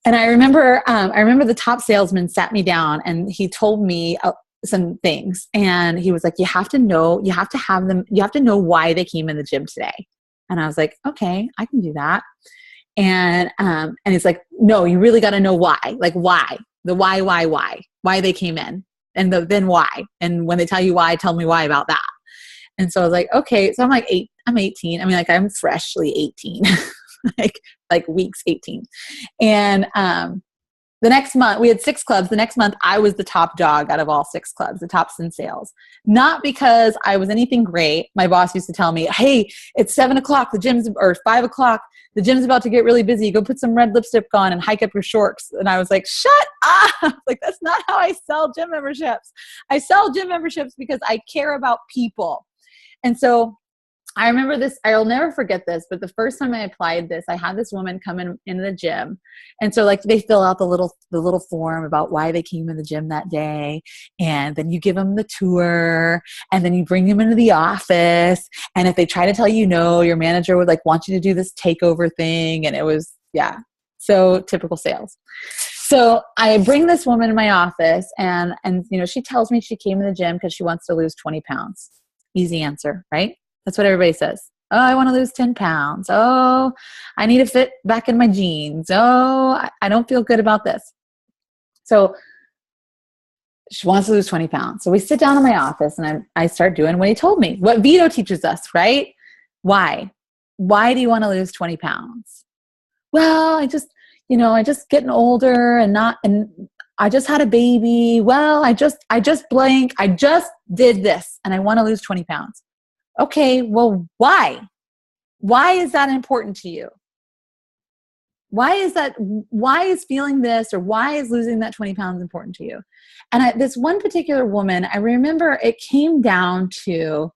Speaker 1: And I remember the top salesman sat me down and he told me some things. And he was like, you have to know why they came in the gym today. And I was like, okay, I can do that. And he's like, no, you really got to know why. Like why? The why they came in, and then why. And when they tell you why, tell me why about that. And so I was like, okay. So I'm 18. I mean, I'm freshly 18, like weeks 18. And the next month, we had 6 clubs. The next month, I was the top dog out of all 6 clubs, the tops in sales. Not because I was anything great. My boss used to tell me, hey, it's 7 o'clock, or 5 o'clock, the gym's about to get really busy. Go put some red lipstick on and hike up your shorts. And I was like, shut up. That's not how I sell gym memberships. I sell gym memberships because I care about people. And so I remember this, I'll never forget this, but the first time I applied this, I had this woman come in the gym. And so they fill out the little form about why they came in the gym that day. And then you give them the tour, and then you bring them into the office. And if they try to tell you no, your manager would want you to do this takeover thing. And it was, so typical sales. So I bring this woman in my office and she tells me she came in the gym because she wants to lose 20 pounds. Easy answer, right? That's what everybody says. Oh, I want to lose 10 pounds. Oh, I need to fit back in my jeans. Oh, I don't feel good about this. So she wants to lose 20 pounds. So we sit down in my office and I start doing what he told me, what Vito teaches us, right? Why? Why do you want to lose 20 pounds? Well, I just getting older and I just had a baby. Well, I just did this and I want to lose 20 pounds. Okay, well, why? Why is that important to you? Why is feeling this, or why is losing that 20 pounds important to you? And this one particular woman, I remember it came down to,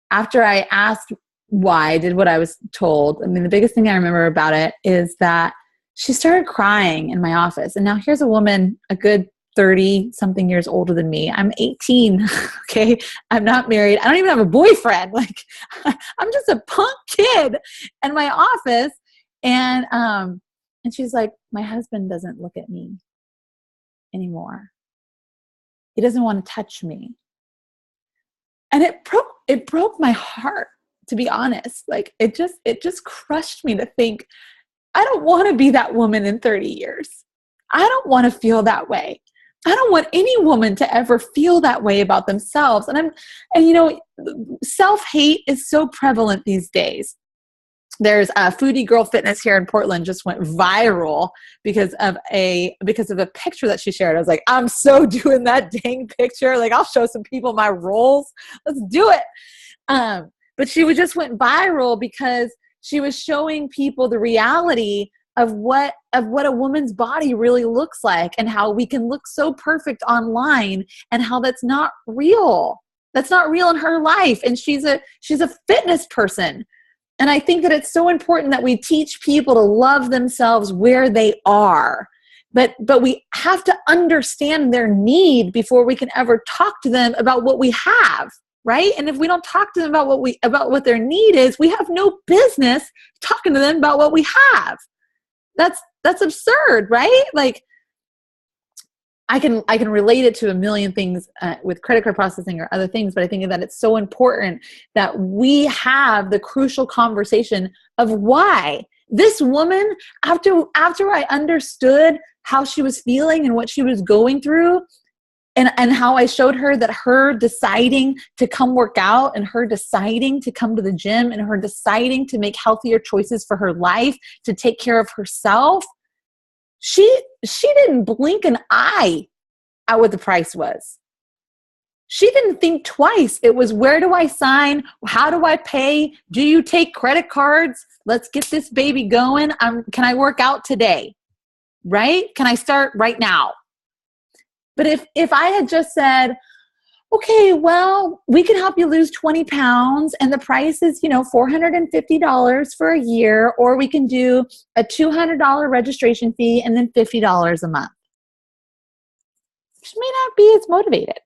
Speaker 1: after I asked why I did what I was told, I mean, the biggest thing I remember about it is that she started crying in my office. And now here's a woman, a good 30 something years older than me. I'm 18. Okay. I'm not married. I don't even have a boyfriend. I'm just a punk kid in my office. And she's like, my husband doesn't look at me anymore. He doesn't want to touch me. And it broke my heart, to be honest. It just crushed me to think, I don't want to be that woman in 30 years. I don't want to feel that way. I don't want any woman to ever feel that way about themselves. And self-hate is so prevalent these days. There's a Foodie Girl Fitness here in Portland just went viral because of a picture that she shared. I was like, I'm so doing that dang picture. I'll show some people my rolls. Let's do it. But she just went viral because she was showing people the reality of what a woman's body really looks like, and how we can look so perfect online, and how that's not real. That's not real in her life. And she's a fitness person. And I think that it's so important that we teach people to love themselves where they are. But we have to understand their need before we can ever talk to them about what we have, right? And if we don't talk to them about what their need is, we have no business talking to them about what we have. That's absurd, right? Like, I can relate it to a million things with credit card processing or other things, but I think that it's so important that we have the crucial conversation of why this woman, after I understood how she was feeling and what she was going through, and how I showed her that her deciding to come work out, and her deciding to come to the gym, and her deciding to make healthier choices for her life, to take care of herself, she didn't blink an eye at what the price was. She didn't think twice. It was, where do I sign? How do I pay? Do you take credit cards? Let's get this baby going. Can I work out today? Right? Can I start right now? But if I had just said, okay, well, we can help you lose 20 pounds and the price is, $450 for a year, or we can do a $200 registration fee and then $50 a month. She may not be as motivated.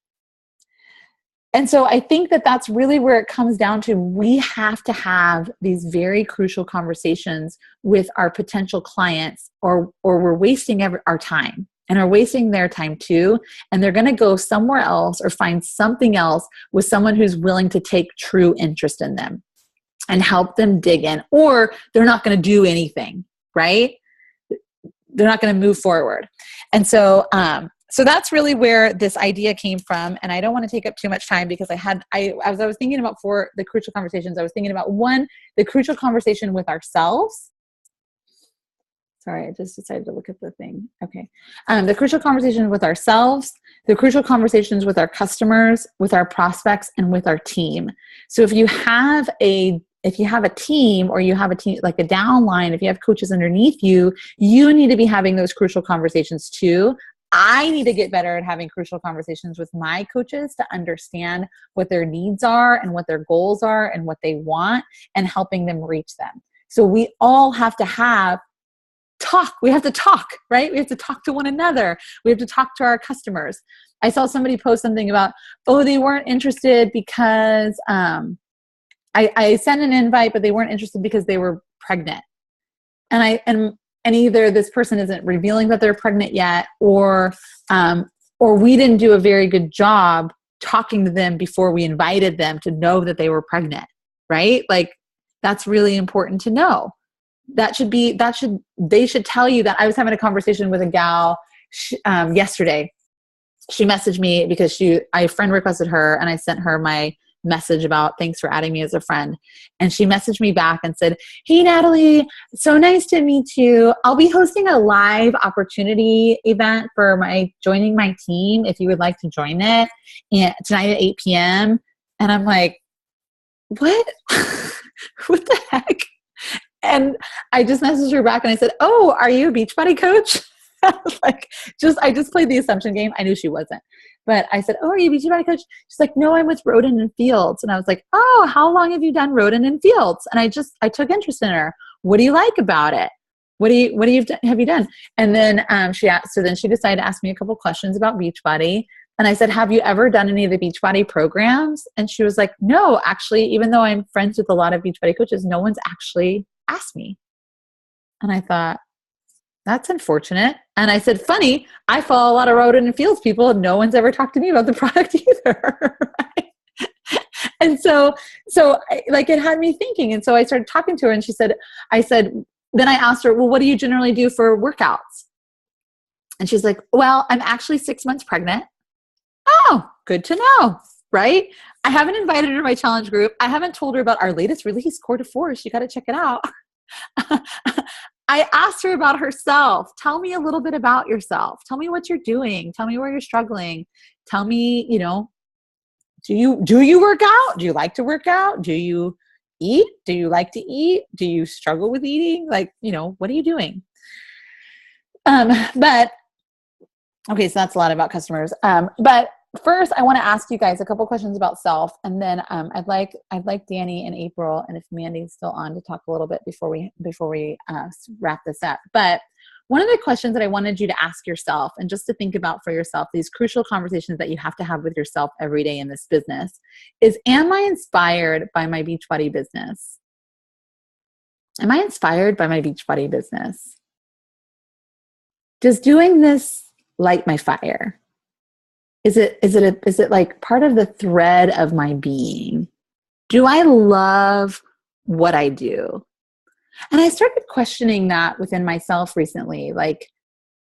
Speaker 1: And so I think that that's really where it comes down to. We have to have these very crucial conversations with our potential clients, or we're wasting our time. And are wasting their time too. And they're going to go somewhere else or find something else with someone who's willing to take true interest in them and help them dig in, or they're not going to do anything, right? They're not going to move forward. And so, so that's really where this idea came from. And I don't want to take up too much time, because as I was thinking about for the crucial conversations, I was thinking about the crucial conversation with ourselves. Sorry, I just decided to look at the thing. Okay. The crucial conversations with ourselves, the crucial conversations with our customers, with our prospects, and with our team. So if you have a team, or you have a team, like a downline, if you have coaches underneath you, you need to be having those crucial conversations too. I need to get better at having crucial conversations with my coaches to understand what their needs are and what their goals are and what they want, and helping them reach them. So we all have to talk. We have to talk, right? We have to talk to one another. We have to talk to our customers. I saw somebody post something about, they weren't interested because I sent an invite, but they weren't interested because they were pregnant. And either this person isn't revealing that they're pregnant yet, or we didn't do a very good job talking to them before we invited them to know that they were pregnant, right? Like, that's really important to know. They should tell you that. I was having a conversation with a gal yesterday. She messaged me because a friend requested her, and I sent her my message about thanks for adding me as a friend. And she messaged me back and said, "Hey, Natalie, so nice to meet you. I'll be hosting a live opportunity event for joining my team if you would like to join it, and tonight at 8 p.m. And I'm like, what? What the heck? And I just messaged her back and I said, "Oh, are you a Beachbody coach?" I just played the assumption game. I knew she wasn't. But I said, "Oh, are you a Beachbody coach?" She's like, "No, I'm with Roden and Fields." And I was like, "Oh, how long have you done Roden and Fields?" And I took interest in her. What do you like about it? What have you done? And then she decided to ask me a couple questions about Beachbody. And I said, "Have you ever done any of the Beachbody programs?" And she was like, "No, actually, even though I'm friends with a lot of Beachbody coaches, no one's actually asked me." And I thought, that's unfortunate. And I said, funny, I follow a lot of Roden and Fields people, and no one's ever talked to me about the product either. Right? And so it had me thinking. And so I started talking to her, and then I asked her, "Well, what do you generally do for workouts?" And she's like, "Well, I'm actually 6 months pregnant." Oh, good to know, right? I haven't invited her to my challenge group. I haven't told her about our latest release, Core to Force. You got to check it out. I asked her about herself. Tell me a little bit about yourself. Tell me what you're doing. Tell me where you're struggling. Tell me, do you work out? Do you like to work out? Do you eat? Do you like to eat? Do you struggle with eating? Like, what are you doing? But okay, so that's a lot about customers. But first, I want to ask you guys a couple questions about self, and then I'd like Danny and April, and if Mandy's still on, to talk a little bit before we wrap this up. But one of the questions that I wanted you to ask yourself, and just to think about for yourself, these crucial conversations that you have to have with yourself every day in this business, is: am I inspired by my Beachbody business? Am I inspired by my Beachbody business? Does doing this light my fire? Is it like part of the thread of my being? Do I love what I do? And I started questioning that within myself recently. Like,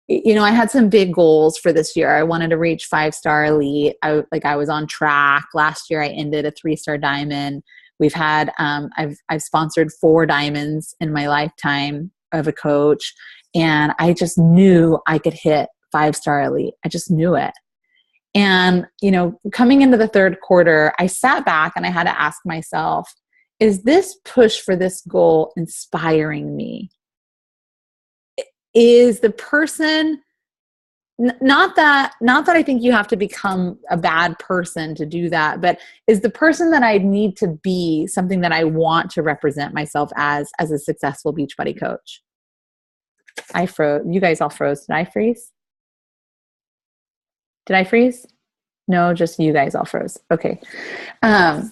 Speaker 1: I had some big goals for this year. I wanted to reach 5-star elite. I was on track. Last year I ended a 3-star diamond. We've had, I've sponsored 4 diamonds in my lifetime of a coach. And I just knew I could hit 5-star elite. I just knew it. And, coming into the third quarter, I sat back and I had to ask myself, is this push for this goal inspiring me? Is the person, not that I think you have to become a bad person to do that, but is the person that I need to be something that I want to represent myself as a successful Beachbody coach? I froze. You guys all froze. Did I freeze? Did I freeze? No, just you guys all froze. Okay. And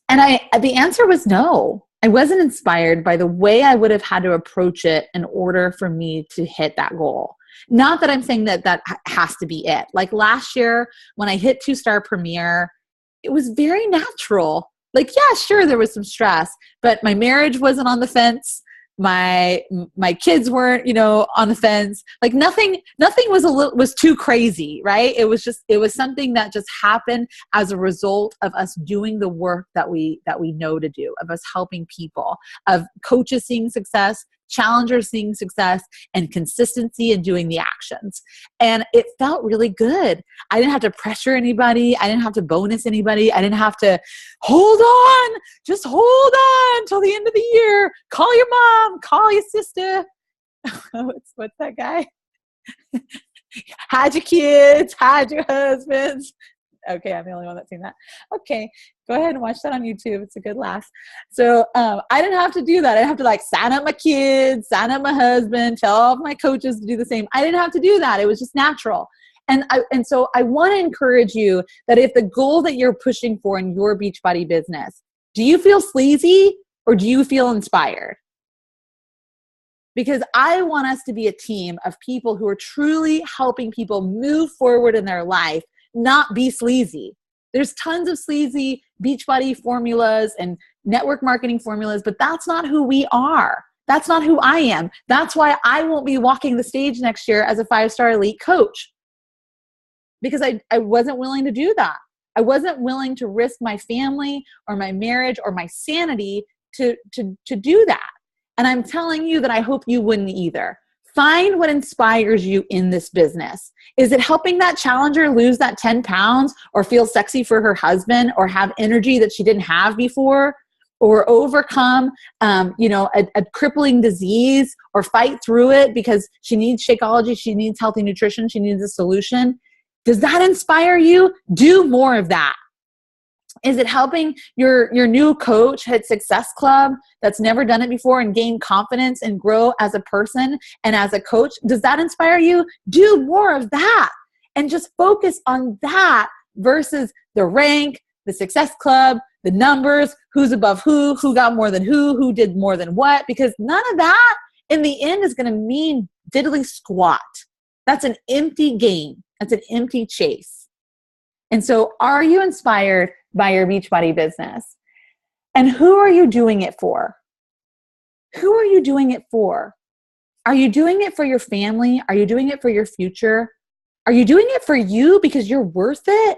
Speaker 1: the answer was no. I wasn't inspired by the way I would have had to approach it in order for me to hit that goal. Not that I'm saying that has to be it. Like last year when I hit 2-star Premier, it was very natural. Like, yeah, sure, there was some stress, but my marriage wasn't on the fence. My kids weren't, on the fence. Like nothing was too crazy, right? It was something that just happened as a result of us doing the work that we know to do, of us helping people, of coaches seeing success, challengers seeing success, and consistency in doing the actions. And it felt really good. I didn't have to pressure anybody. I didn't have to bonus anybody. I didn't have to just hold on till the end of the year. Call your mom, call your sister. What's that guy? Hide your kids, hide your husbands. Okay, I'm the only one that's seen that. Okay, go ahead and watch that on YouTube. It's a good laugh. So I didn't have to do that. I didn't have to sign up my kids, sign up my husband, tell all of my coaches to do the same. I didn't have to do that. It was just natural. And so I want to encourage you that if the goal that you're pushing for in your Beachbody business, do you feel sleazy or do you feel inspired? Because I want us to be a team of people who are truly helping people move forward in their life, not be sleazy. There's tons of sleazy Beachbody formulas and network marketing formulas, but that's not who we are. That's not who I am. That's why I won't be walking the stage next year as a 5-star elite coach, because I wasn't willing to do that. I wasn't willing to risk my family or my marriage or my sanity to do that. And I'm telling you that I hope you wouldn't either. Find what inspires you in this business. Is it helping that challenger lose that 10 pounds or feel sexy for her husband or have energy that she didn't have before, or overcome, a crippling disease, or fight through it because she needs Shakeology, she needs healthy nutrition, she needs a solution? Does that inspire you? Do more of that. Is it helping your new coach hit Success Club that's never done it before and gain confidence and grow as a person and as a coach? Does that inspire you? Do more of that and just focus on that versus the rank, the Success Club, the numbers, who's above who got more than who did more than what, because none of that in the end is going to mean diddly squat. That's an empty game. That's an empty chase. And so are you inspired by your Beachbody business? And who are you doing it for? Who are you doing it for? Are you doing it for your family? Are you doing it for your future? Are you doing it for you because you're worth it?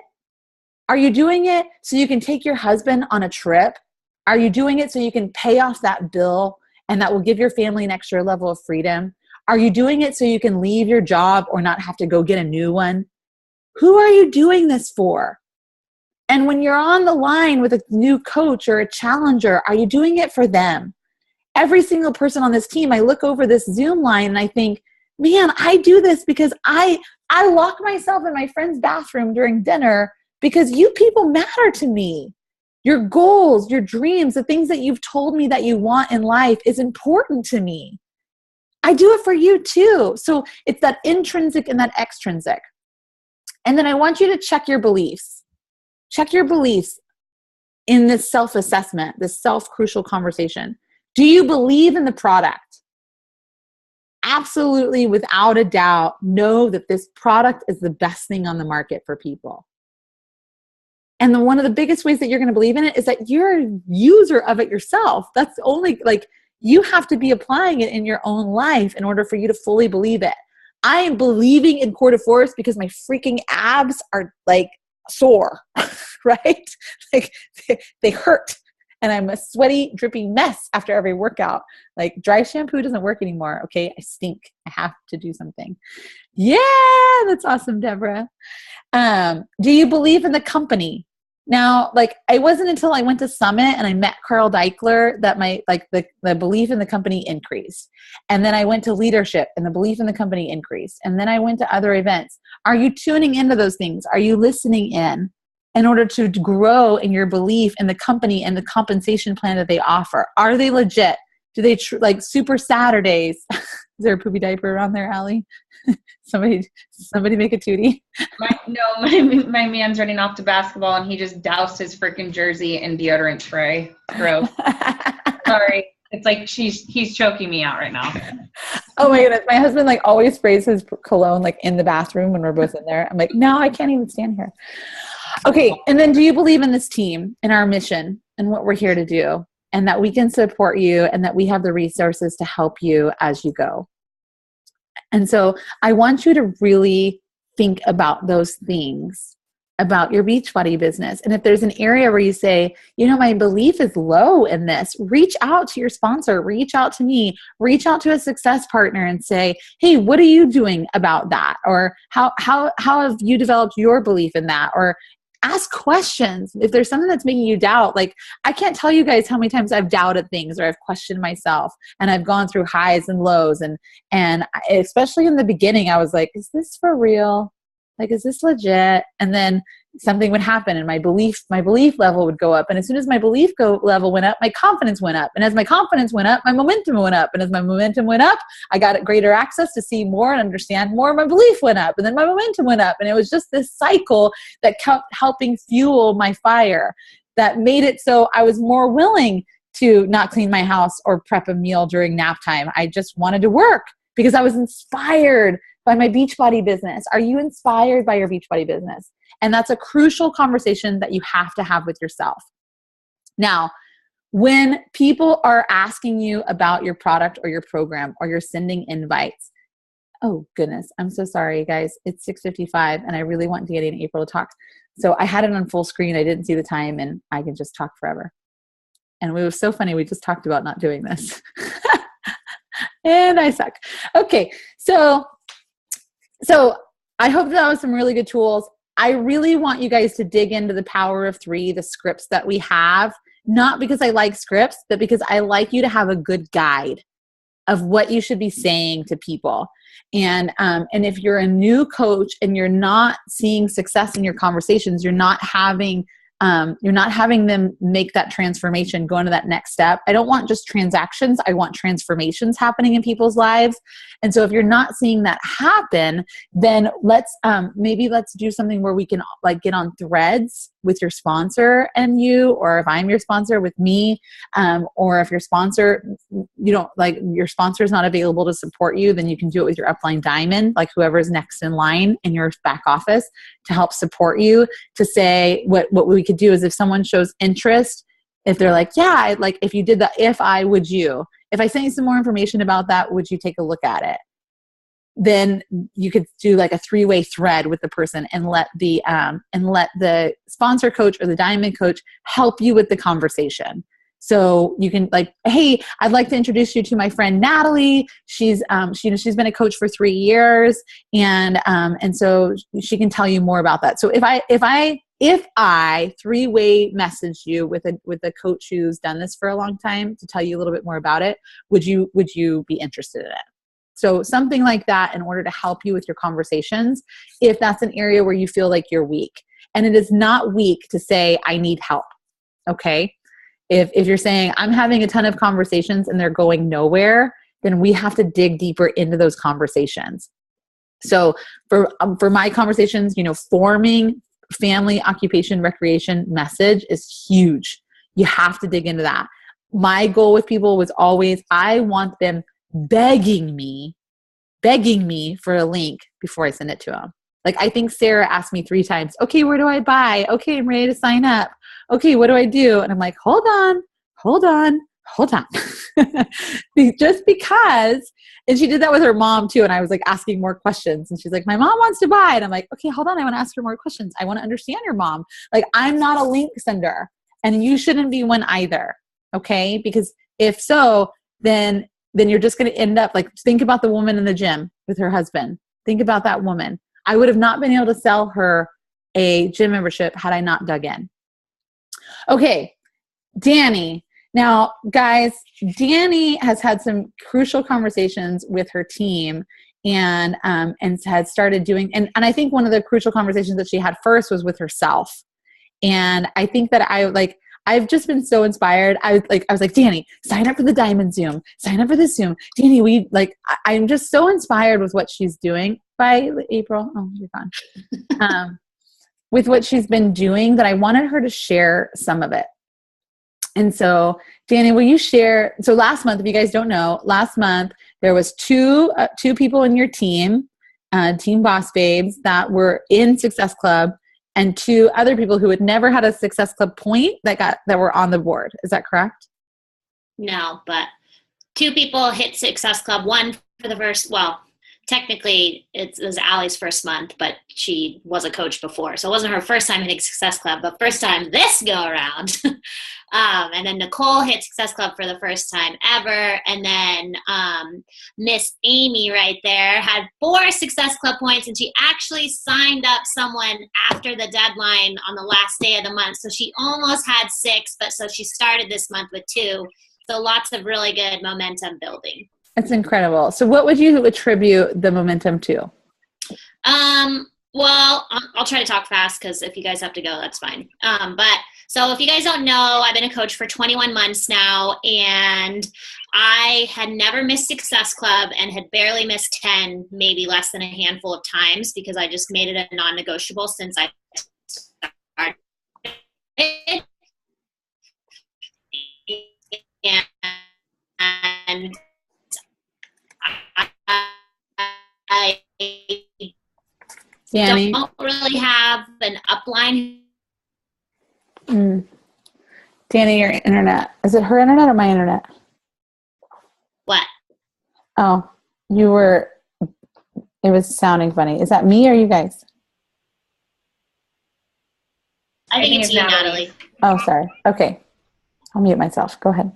Speaker 1: Are you doing it so you can take your husband on a trip? Are you doing it so you can pay off that bill and that will give your family an extra level of freedom? Are you doing it so you can leave your job or not have to go get a new one? Who are you doing this for? And when you're on the line with a new coach or a challenger, are you doing it for them? Every single person on this team, I look over this Zoom line and I think, man, I do this because I lock myself in my friend's bathroom during dinner because you people matter to me. Your goals, your dreams, the things that you've told me that you want in life is important to me. I do it for you too. So it's that intrinsic and that extrinsic. And then I want you to check your beliefs. Check your beliefs in this self-assessment, this self-crucial conversation. Do you believe in the product? Absolutely, without a doubt, know that this product is the best thing on the market for people. And one of the biggest ways that you're going to believe in it is that you're a user of it yourself. That's only, like, you have to be applying it in your own life in order for you to fully believe it. I am believing in Core de Force because my freaking abs are like sore, right? Like they hurt. And I'm a sweaty, dripping mess after every workout. Like, dry shampoo doesn't work anymore. Okay, I stink. I have to do something. Yeah, that's awesome, Deborah. Do you believe in the company? Now, like, it wasn't until I went to Summit and I met Carl Deichler that my, like, the belief in the company increased. And then I went to leadership and the belief in the company increased. And then I went to other events. Are you tuning into those things? Are you listening in order to grow in your belief in the company and the compensation plan that they offer? Are they legit? Do they like Super Saturdays? Is there a poopy diaper around there, Allie? somebody make a tootie.
Speaker 3: My man's running off to basketball and he just doused his freaking jersey in deodorant spray. Gross. Sorry. It's like he's choking me out right now.
Speaker 1: Oh my goodness. My husband like always sprays his cologne like in the bathroom when we're both in there. I'm like, no, I can't even stand here. Okay. And then do you believe in this team, in our mission and what we're here to do, and that we can support you and that we have the resources to help you as you go? And so I want you to really think about those things about your Beachbody business. And if there's an area where you say, you know, my belief is low in this, reach out to your sponsor, reach out to me, reach out to a success partner and say, hey, what are you doing about that? Or how have you developed your belief in that? Or ask questions. If there's something that's making you doubt, like, I can't tell you guys how many times I've doubted things or I've questioned myself and I've gone through highs and lows. And especially in the beginning, I was like, is this for real? Like, is this legit? And then something would happen and my belief level would go up. And as soon as my belief level went up, my confidence went up. And as my confidence went up, my momentum went up. And as my momentum went up, I got greater access to see more and understand more. My belief went up and then my momentum went up. And it was just this cycle that kept helping fuel my fire that made it so I was more willing to not clean my house or prep a meal during nap time. I just wanted to work because I was inspired by my Beachbody business. Are you inspired by your Beachbody business? And that's a crucial conversation that you have to have with yourself. Now, when people are asking you about your product or your program or you're sending invites, oh goodness, I'm so sorry, guys. It's 6:55 and I really want Danny and April to talk. So I had it on full screen. I didn't see the time and I can just talk forever. And it was so funny. We just talked about not doing this. And I suck. Okay, so I hope that was some really good tools. I really want you guys to dig into the Power of 3, the scripts that we have, not because I like scripts, but because I like you to have a good guide of what you should be saying to people. And if you're a new coach and you're not seeing success in your conversations, you're not having them make that transformation, go into that next step. I don't want just transactions. I want transformations happening in people's lives. And so if you're not seeing that happen, then let's do something where we can like get on threads with your sponsor and you, or if I'm your sponsor with me, or if your sponsor, your sponsor is not available to support you, then you can do it with your upline diamond, like whoever's next in line in your back office to help support you, to say what we could do is if someone shows interest, if they're like, yeah, like if you did that, if I sent you some more information about that, would you take a look at it? Then you could do like a 3-way thread with the person and let the sponsor coach or the diamond coach help you with the conversation. So you can like, hey, I'd like to introduce you to my friend Natalie. She's been a coach for 3 years, and so she can tell you more about that. So if I if I three-way messaged you with a coach who's done this for a long time to tell you a little bit more about it, would you be interested in it? So something like that in order to help you with your conversations, if that's an area where you feel like you're weak. And it is not weak to say, I need help. Okay. If you're saying I'm having a ton of conversations and they're going nowhere, then we have to dig deeper into those conversations. So for my conversations, forming family, occupation, recreation message is huge. You have to dig into that. My goal with people was always, I want them begging me for a link before I send it to them. Like, I think Sarah asked me 3 times, okay, where do I buy? Okay, I'm ready to sign up. Okay, what do I do? And I'm like, hold on. Just because, and she did that with her mom too. And I was like asking more questions and she's like, my mom wants to buy. And I'm like, okay, hold on. I want to ask her more questions. I want to understand your mom. Like, I'm not a link sender and you shouldn't be one either. Okay. Because if so, then you're just going to end up like, think about the woman in the gym with her husband. Think about that woman. I would have not been able to sell her a gym membership had I not dug in. Okay. Danny. Now, guys, Danny has had some crucial conversations with her team and had started doing, and I think one of the crucial conversations that she had first was with herself. And I think that I've just been so inspired. I was like, Danny, sign up for the Diamond Zoom. Sign up for the Zoom. Danny, I'm just so inspired with what she's doing. By April, oh, you're gone. With what she's been doing, that I wanted her to share some of it. And so, Danny, will you share? So last month, if you guys don't know, last month there was two people in your team, Team Boss Babes, that were in Success Club, and 2 other people who had never had a Success Club point that were on the board. Is that correct?
Speaker 4: No, but 2 people hit Success Club. One for the first, technically it was Allie's first month, but she was a coach before. So it wasn't her first time hitting Success Club, but first time this go around. And then Nicole hit Success Club for the first time ever. And then Miss Amy right there had 4 Success Club points, and she actually signed up someone after the deadline on the last day of the month. So she almost had 6, but so she started this month with 2. So lots of really good momentum building.
Speaker 1: That's incredible. So what would you attribute the momentum to?
Speaker 4: Well, I'll try to talk fast because if you guys have to go, that's fine. But so if you guys don't know, I've been a coach for 21 months now, and I had never missed Success Club and had barely missed 10, maybe less than a handful of times, because I just made it a non-negotiable since I started. And I
Speaker 1: Danny,
Speaker 4: don't really have an upline.
Speaker 1: Danny, your internet. Is it her internet or my internet?
Speaker 4: What?
Speaker 1: Oh, it was sounding funny. Is that me or you guys?
Speaker 4: I think it's you, Natalie.
Speaker 1: Oh, sorry. Okay. I'll mute myself. Go ahead.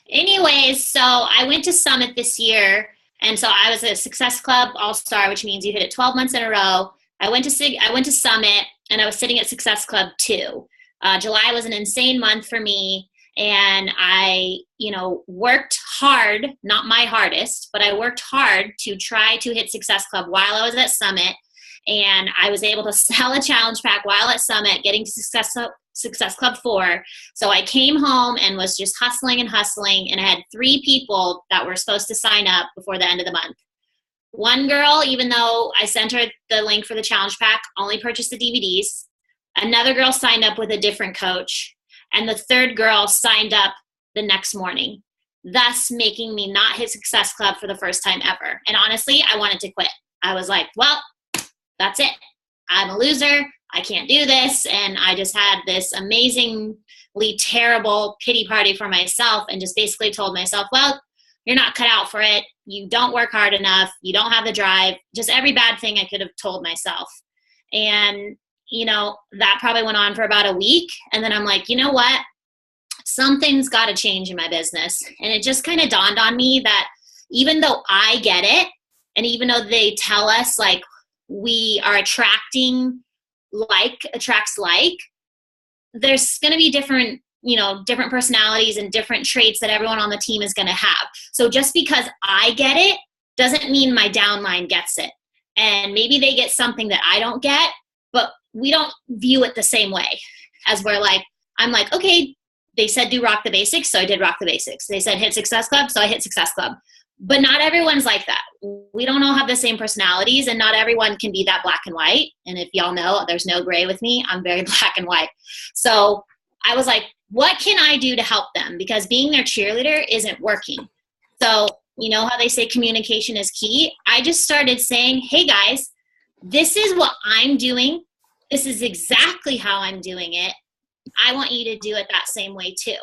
Speaker 4: Anyways, so I went to Summit this year, and so I was a Success Club All-Star, which means you hit it 12 months in a row. I went to Summit, and I was sitting at Success Club 2. July was an insane month for me, and I, worked hard, not my hardest, but I worked hard to try to hit Success Club while I was at Summit, and I was able to sell a challenge pack while at Summit, getting to Success Club 4. So I came home and was just hustling, and I had 3 people that were supposed to sign up before the end of the month. One girl, even though I sent her the link for the challenge pack, only purchased the DVDs. Another girl signed up with a different coach, and the 3rd girl signed up the next morning, thus making me not hit Success Club for the first time ever. And honestly, I wanted to quit. I was like, well, that's it. I'm a loser. I can't do this. And I just had this amazingly terrible pity party for myself, and just basically told myself, well, you're not cut out for it. You don't work hard enough. You don't have the drive. Just every bad thing I could have told myself. And, that probably went on for about a week. And then I'm like, you know what? Something's got to change in my business. And it just kind of dawned on me that even though I get it, and even though they tell us like we are attracting like attracts like, there's going to be different, different personalities and different traits that everyone on the team is going to have. So just because I get it doesn't mean my downline gets it. And maybe they get something that I don't get, but we don't view it the same way. As I'm like, okay, they said do Rock the Basics, so I did Rock the Basics. They said hit Success Club, so I hit Success Club. But not everyone's like that. We don't all have the same personalities, and not everyone can be that black and white. And if y'all know, there's no gray with me. I'm very black and white. So I was like, what can I do to help them? Because being their cheerleader isn't working. So you know how they say communication is key? I just started saying, hey guys, this is what I'm doing. This is exactly how I'm doing it. I want you to do it that same way too.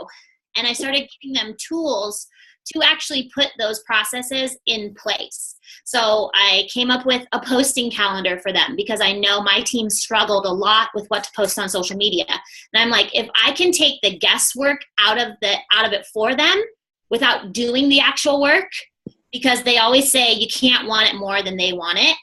Speaker 4: And I started giving them tools to actually put those processes in place. So I came up with a posting calendar for them because I know my team struggled a lot with what to post on social media. And I'm like, if I can take the guesswork out of it for them without doing the actual work, because they always say you can't want it more than they want it.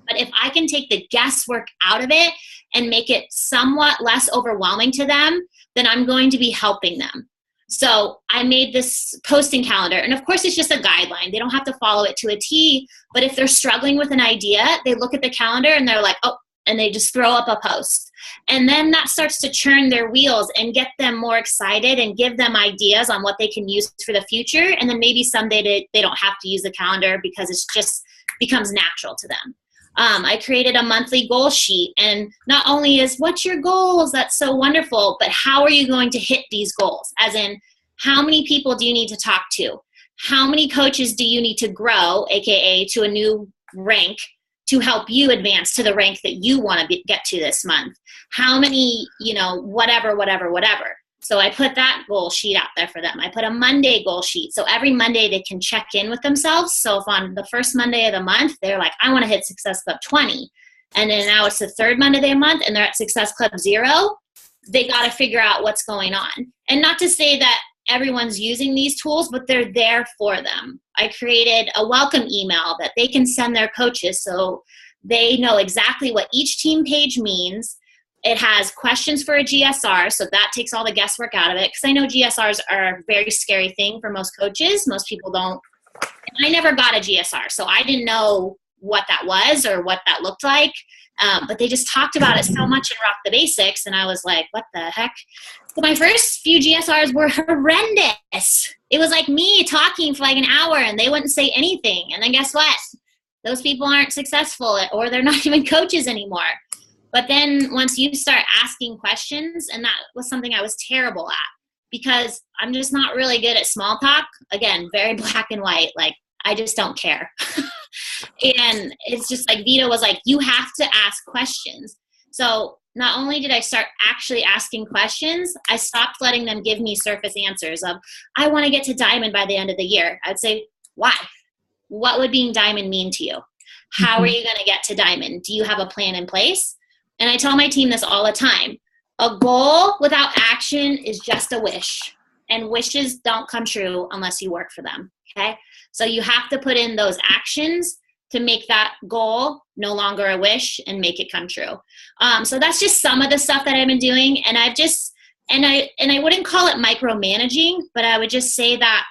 Speaker 4: But if I can take the guesswork out of it and make it somewhat less overwhelming to them, then I'm going to be helping them. So I made this posting calendar. And of course, it's just a guideline. They don't have to follow it to a T. But if they're struggling with an idea, they look at the calendar and they're like, oh, and they just throw up a post. And then that starts to churn their wheels and get them more excited and give them ideas on what they can use for the future. And then maybe someday they don't have to use the calendar because it's just becomes natural to them. I created a monthly goal sheet, and not only is what's your goals, that's so wonderful, but how are you going to hit these goals? As in, how many people do you need to talk to? How many coaches do you need to grow, AKA to a new rank, to help you advance to the rank that you want to get to this month? How many, whatever. So I put that goal sheet out there for them. I put a Monday goal sheet. So every Monday they can check in with themselves. So if on the first Monday of the month, they're like, I want to hit Success Club 20. And then now it's the third Monday of the month and they're at Success Club 0. They got to figure out what's going on. And not to say that everyone's using these tools, but they're there for them. I created a welcome email that they can send their coaches so they know exactly what each team page means. It has questions for a GSR, so that takes all the guesswork out of it. Because I know GSRs are a very scary thing for most coaches. Most people don't. And I never got a GSR, so I didn't know what that was or what that looked like. But they just talked about it so much in Rock the Basics, and I was like, what the heck? So my first few GSRs were horrendous. It was like me talking for like an hour, and they wouldn't say anything. And then guess what? Those people aren't successful, or they're not even coaches anymore. But then once you start asking questions, and that was something I was terrible at because I'm just not really good at small talk. Again, very black and white. Like, I just don't care. And it's just like Vita was like, you have to ask questions. So not only did I start actually asking questions, I stopped letting them give me surface answers of, I want to get to diamond by the end of the year. I'd say, why? What would being diamond mean to you? How are you going to get to diamond? Do you have a plan in place? And I tell my team this all the time. A goal without action is just a wish. And wishes don't come true unless you work for them. Okay? So you have to put in those actions to make that goal no longer a wish and make it come true. So that's just some of the stuff that I've been doing. And I've just, and I wouldn't call it micromanaging, but I would just say that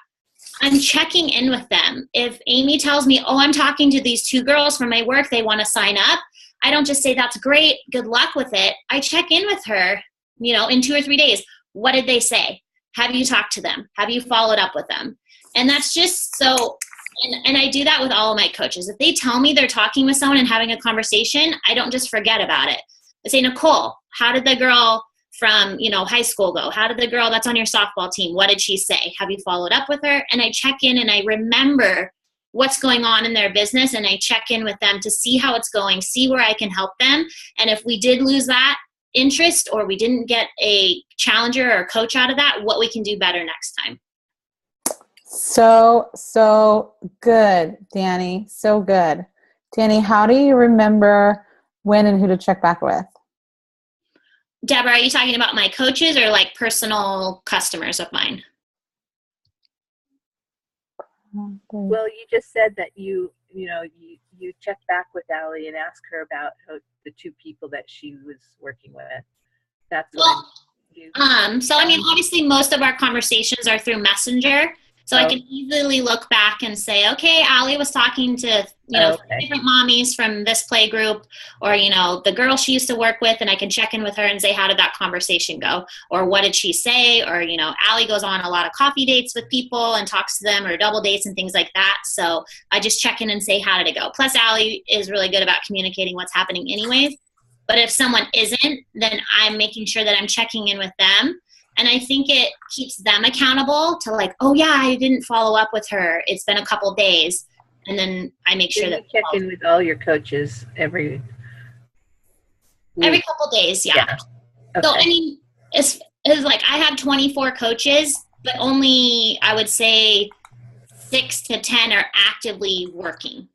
Speaker 4: I'm checking in with them. If Amy tells me, oh, I'm talking to these 2 girls from my work, they want to sign up, I don't just say, that's great, good luck with it. I check in with her, in 2 or 3 days. What did they say? Have you talked to them? Have you followed up with them? And that's just so, and I do that with all of my coaches. If they tell me they're talking with someone and having a conversation, I don't just forget about it. I say, Nicole, how did the girl from, high school go? How did the girl that's on your softball team, what did she say? Have you followed up with her? And I check in and I remember what's going on in their business, and I check in with them to see how it's going, see where I can help them. And if we did lose that interest or we didn't get a challenger or coach out of that, what we can do better next time.
Speaker 1: So good, Danny. So good. Danny, how do you remember when and who to check back with?
Speaker 4: Deborah, are you talking about my coaches or like personal customers of mine?
Speaker 5: Well, you just said that you
Speaker 8: you check back with Allie and ask her about the two people that she was working with. That's what
Speaker 4: so I mean, obviously most of our conversations are through Messenger. So I can easily look back and say, okay, Allie was talking to, different mommies from this play group, or, the girl she used to work with, and I can check in with her and say, how did that conversation go? Or what did she say? Or, Allie goes on a lot of coffee dates with people and talks to them, or double dates and things like that. So I just check in and say, how did it go? Plus, Allie is really good about communicating what's happening anyways. But if someone isn't, then I'm making sure that I'm checking in with them. And I think it keeps them accountable to like, oh yeah, I didn't follow up with her. It's been a couple days. And then I make sure that
Speaker 8: you check in with all your coaches every
Speaker 4: couple days. Yeah. Okay. So, I mean, it's like I have 24 coaches, but only I would say 6 to 10 are actively working.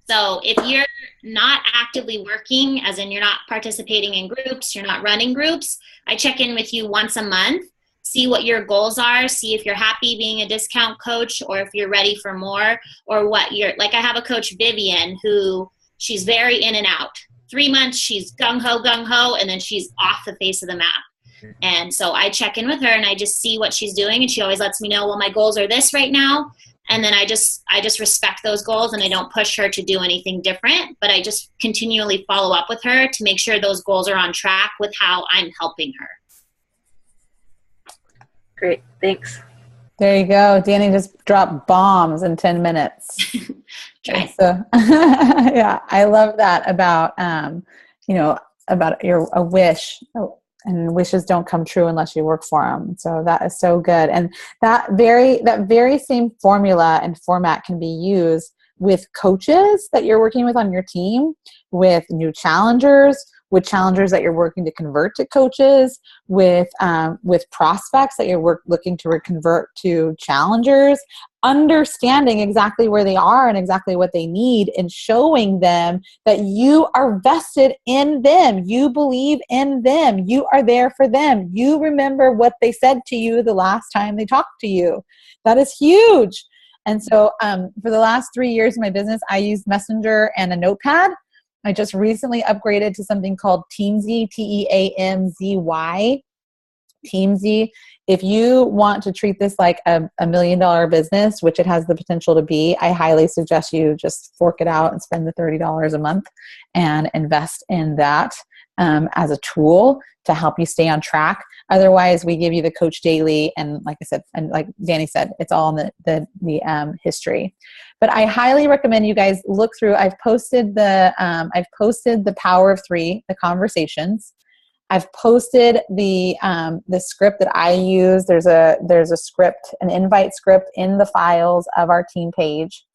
Speaker 4: So if you're not actively working, as in you're not participating in groups, you're not running groups, I check in with you once a month, see what your goals are, see if you're happy being a discount coach, or if you're ready for more, or what you're, like I have a coach, Vivian, who she's very in and out. 3 months, she's gung-ho, and then she's off the face of the map. And so I check in with her and I just see what she's doing, and she always lets me know, well, my goals are this right now. And then I just respect those goals, and I don't push her to do anything different, but I just continually follow up with her to make sure those goals are on track with how I'm helping her.
Speaker 8: Great, thanks.
Speaker 1: There you go. Danny just dropped bombs in 10 minutes.
Speaker 4: Try.
Speaker 1: So, yeah, I love that about, about a wish. And wishes don't come true unless you work for them. So that is so good. And that very same formula and format can be used with coaches that you're working with on your team, with new challengers, with challengers that you're working to convert to coaches, with prospects that you're looking to convert to challengers, understanding exactly where they are and exactly what they need, and showing them that you are vested in them. You believe in them. You are there for them. You remember what they said to you the last time they talked to you. That is huge. And so for the last 3 years of my business, I used Messenger and a notepad. I just recently upgraded to something called Teamzy, Teamzy. Teamzy. If you want to treat this like a $1 million business, which it has the potential to be, I highly suggest you just fork it out and spend the $30 a month and invest in that as a tool to help you stay on track. Otherwise, we give you the Coach Daily, and like I said, and like Danny said, it's all in the history. But I highly recommend you guys look through. I've posted the Power of 3, the conversations. I've posted the script that I use. There's a script, an invite script in the files of our team page.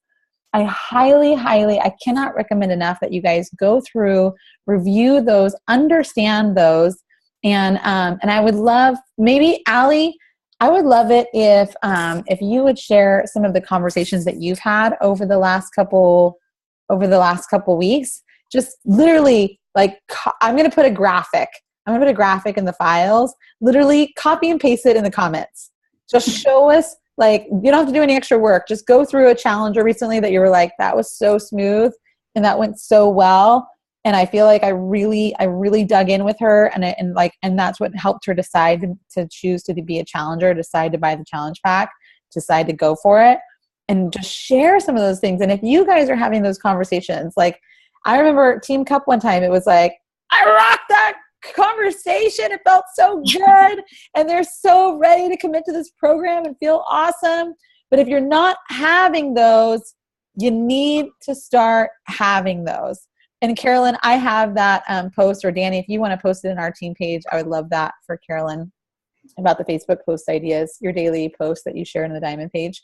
Speaker 1: I highly, I cannot recommend enough that you guys go through, review those, understand those, and I would love, maybe Allie, I would love it if you would share some of the conversations that you've had over the last couple weeks. Just literally, like, I'm going to put a graphic. I'm going to put a graphic in the files. Literally copy and paste it in the comments. Just show us, like, you don't have to do any extra work. Just go through a challenger recently that you were like, that was so smooth and that went so well. And I feel like I really dug in with her, and that's what helped her decide to choose to be a challenger, decide to buy the challenge pack, decide to go for it, and just share some of those things. And if you guys are having those conversations, like I remember Team Cup one time, it was like, I rocked that conversation. It felt so good. And they're so ready to commit to this program and feel awesome. But if you're not having those, you need to start having those. And Carolyn, I have that post, or Danny, if you want to post it in our team page, I would love that for Carolyn about the Facebook post ideas, your daily post that you share in the Diamond page.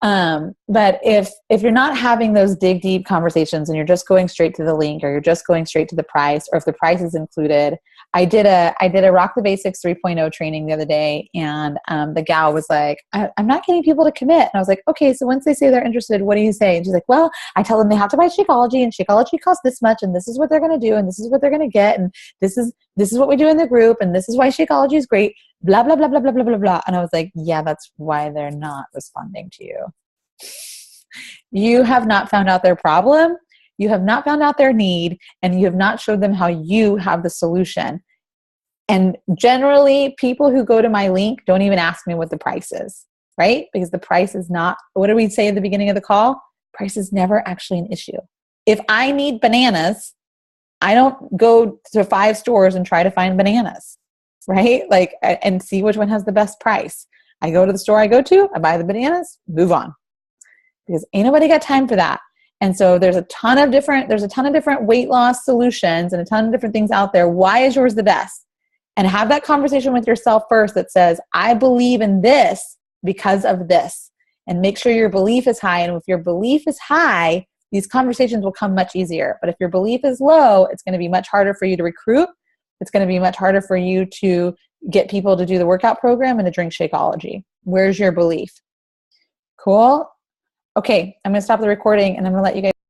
Speaker 1: But if you're not having those dig deep conversations and you're just going straight to the link, or you're just going straight to the price, or if the price is included, I did a Rock the Basics 3.0 training the other day, and the gal was like, I'm not getting people to commit. And I was like, okay, so once they say they're interested, what do you say? And she's like, well, I tell them they have to buy Shakeology, and Shakeology costs this much, and this is what they're going to do, and this is what they're going to get, and this is what we do in the group, and this is why Shakeology is great, blah, blah, blah, blah, blah, blah, blah, blah. And I was like, yeah, that's why they're not responding to you. You have not found out their problem. You have not found out their need, and you have not showed them how you have the solution. And generally, people who go to my link don't even ask me what the price is, right? Because the price is not, what did we say at the beginning of the call? Price is never actually an issue. If I need bananas, I don't go to 5 stores and try to find bananas, right? Like, and see which one has the best price. I go to the store I go to, I buy the bananas, move on. Because ain't nobody got time for that. And so there's a ton of different weight loss solutions and a ton of different things out there. Why is yours the best? And have that conversation with yourself first that says, I believe in this because of this. And make sure your belief is high. And if your belief is high, these conversations will come much easier. But if your belief is low, it's going to be much harder for you to recruit. It's going to be much harder for you to get people to do the workout program and to drink Shakeology. Where's your belief? Cool. Okay, I'm going to stop the recording and I'm going to let you guys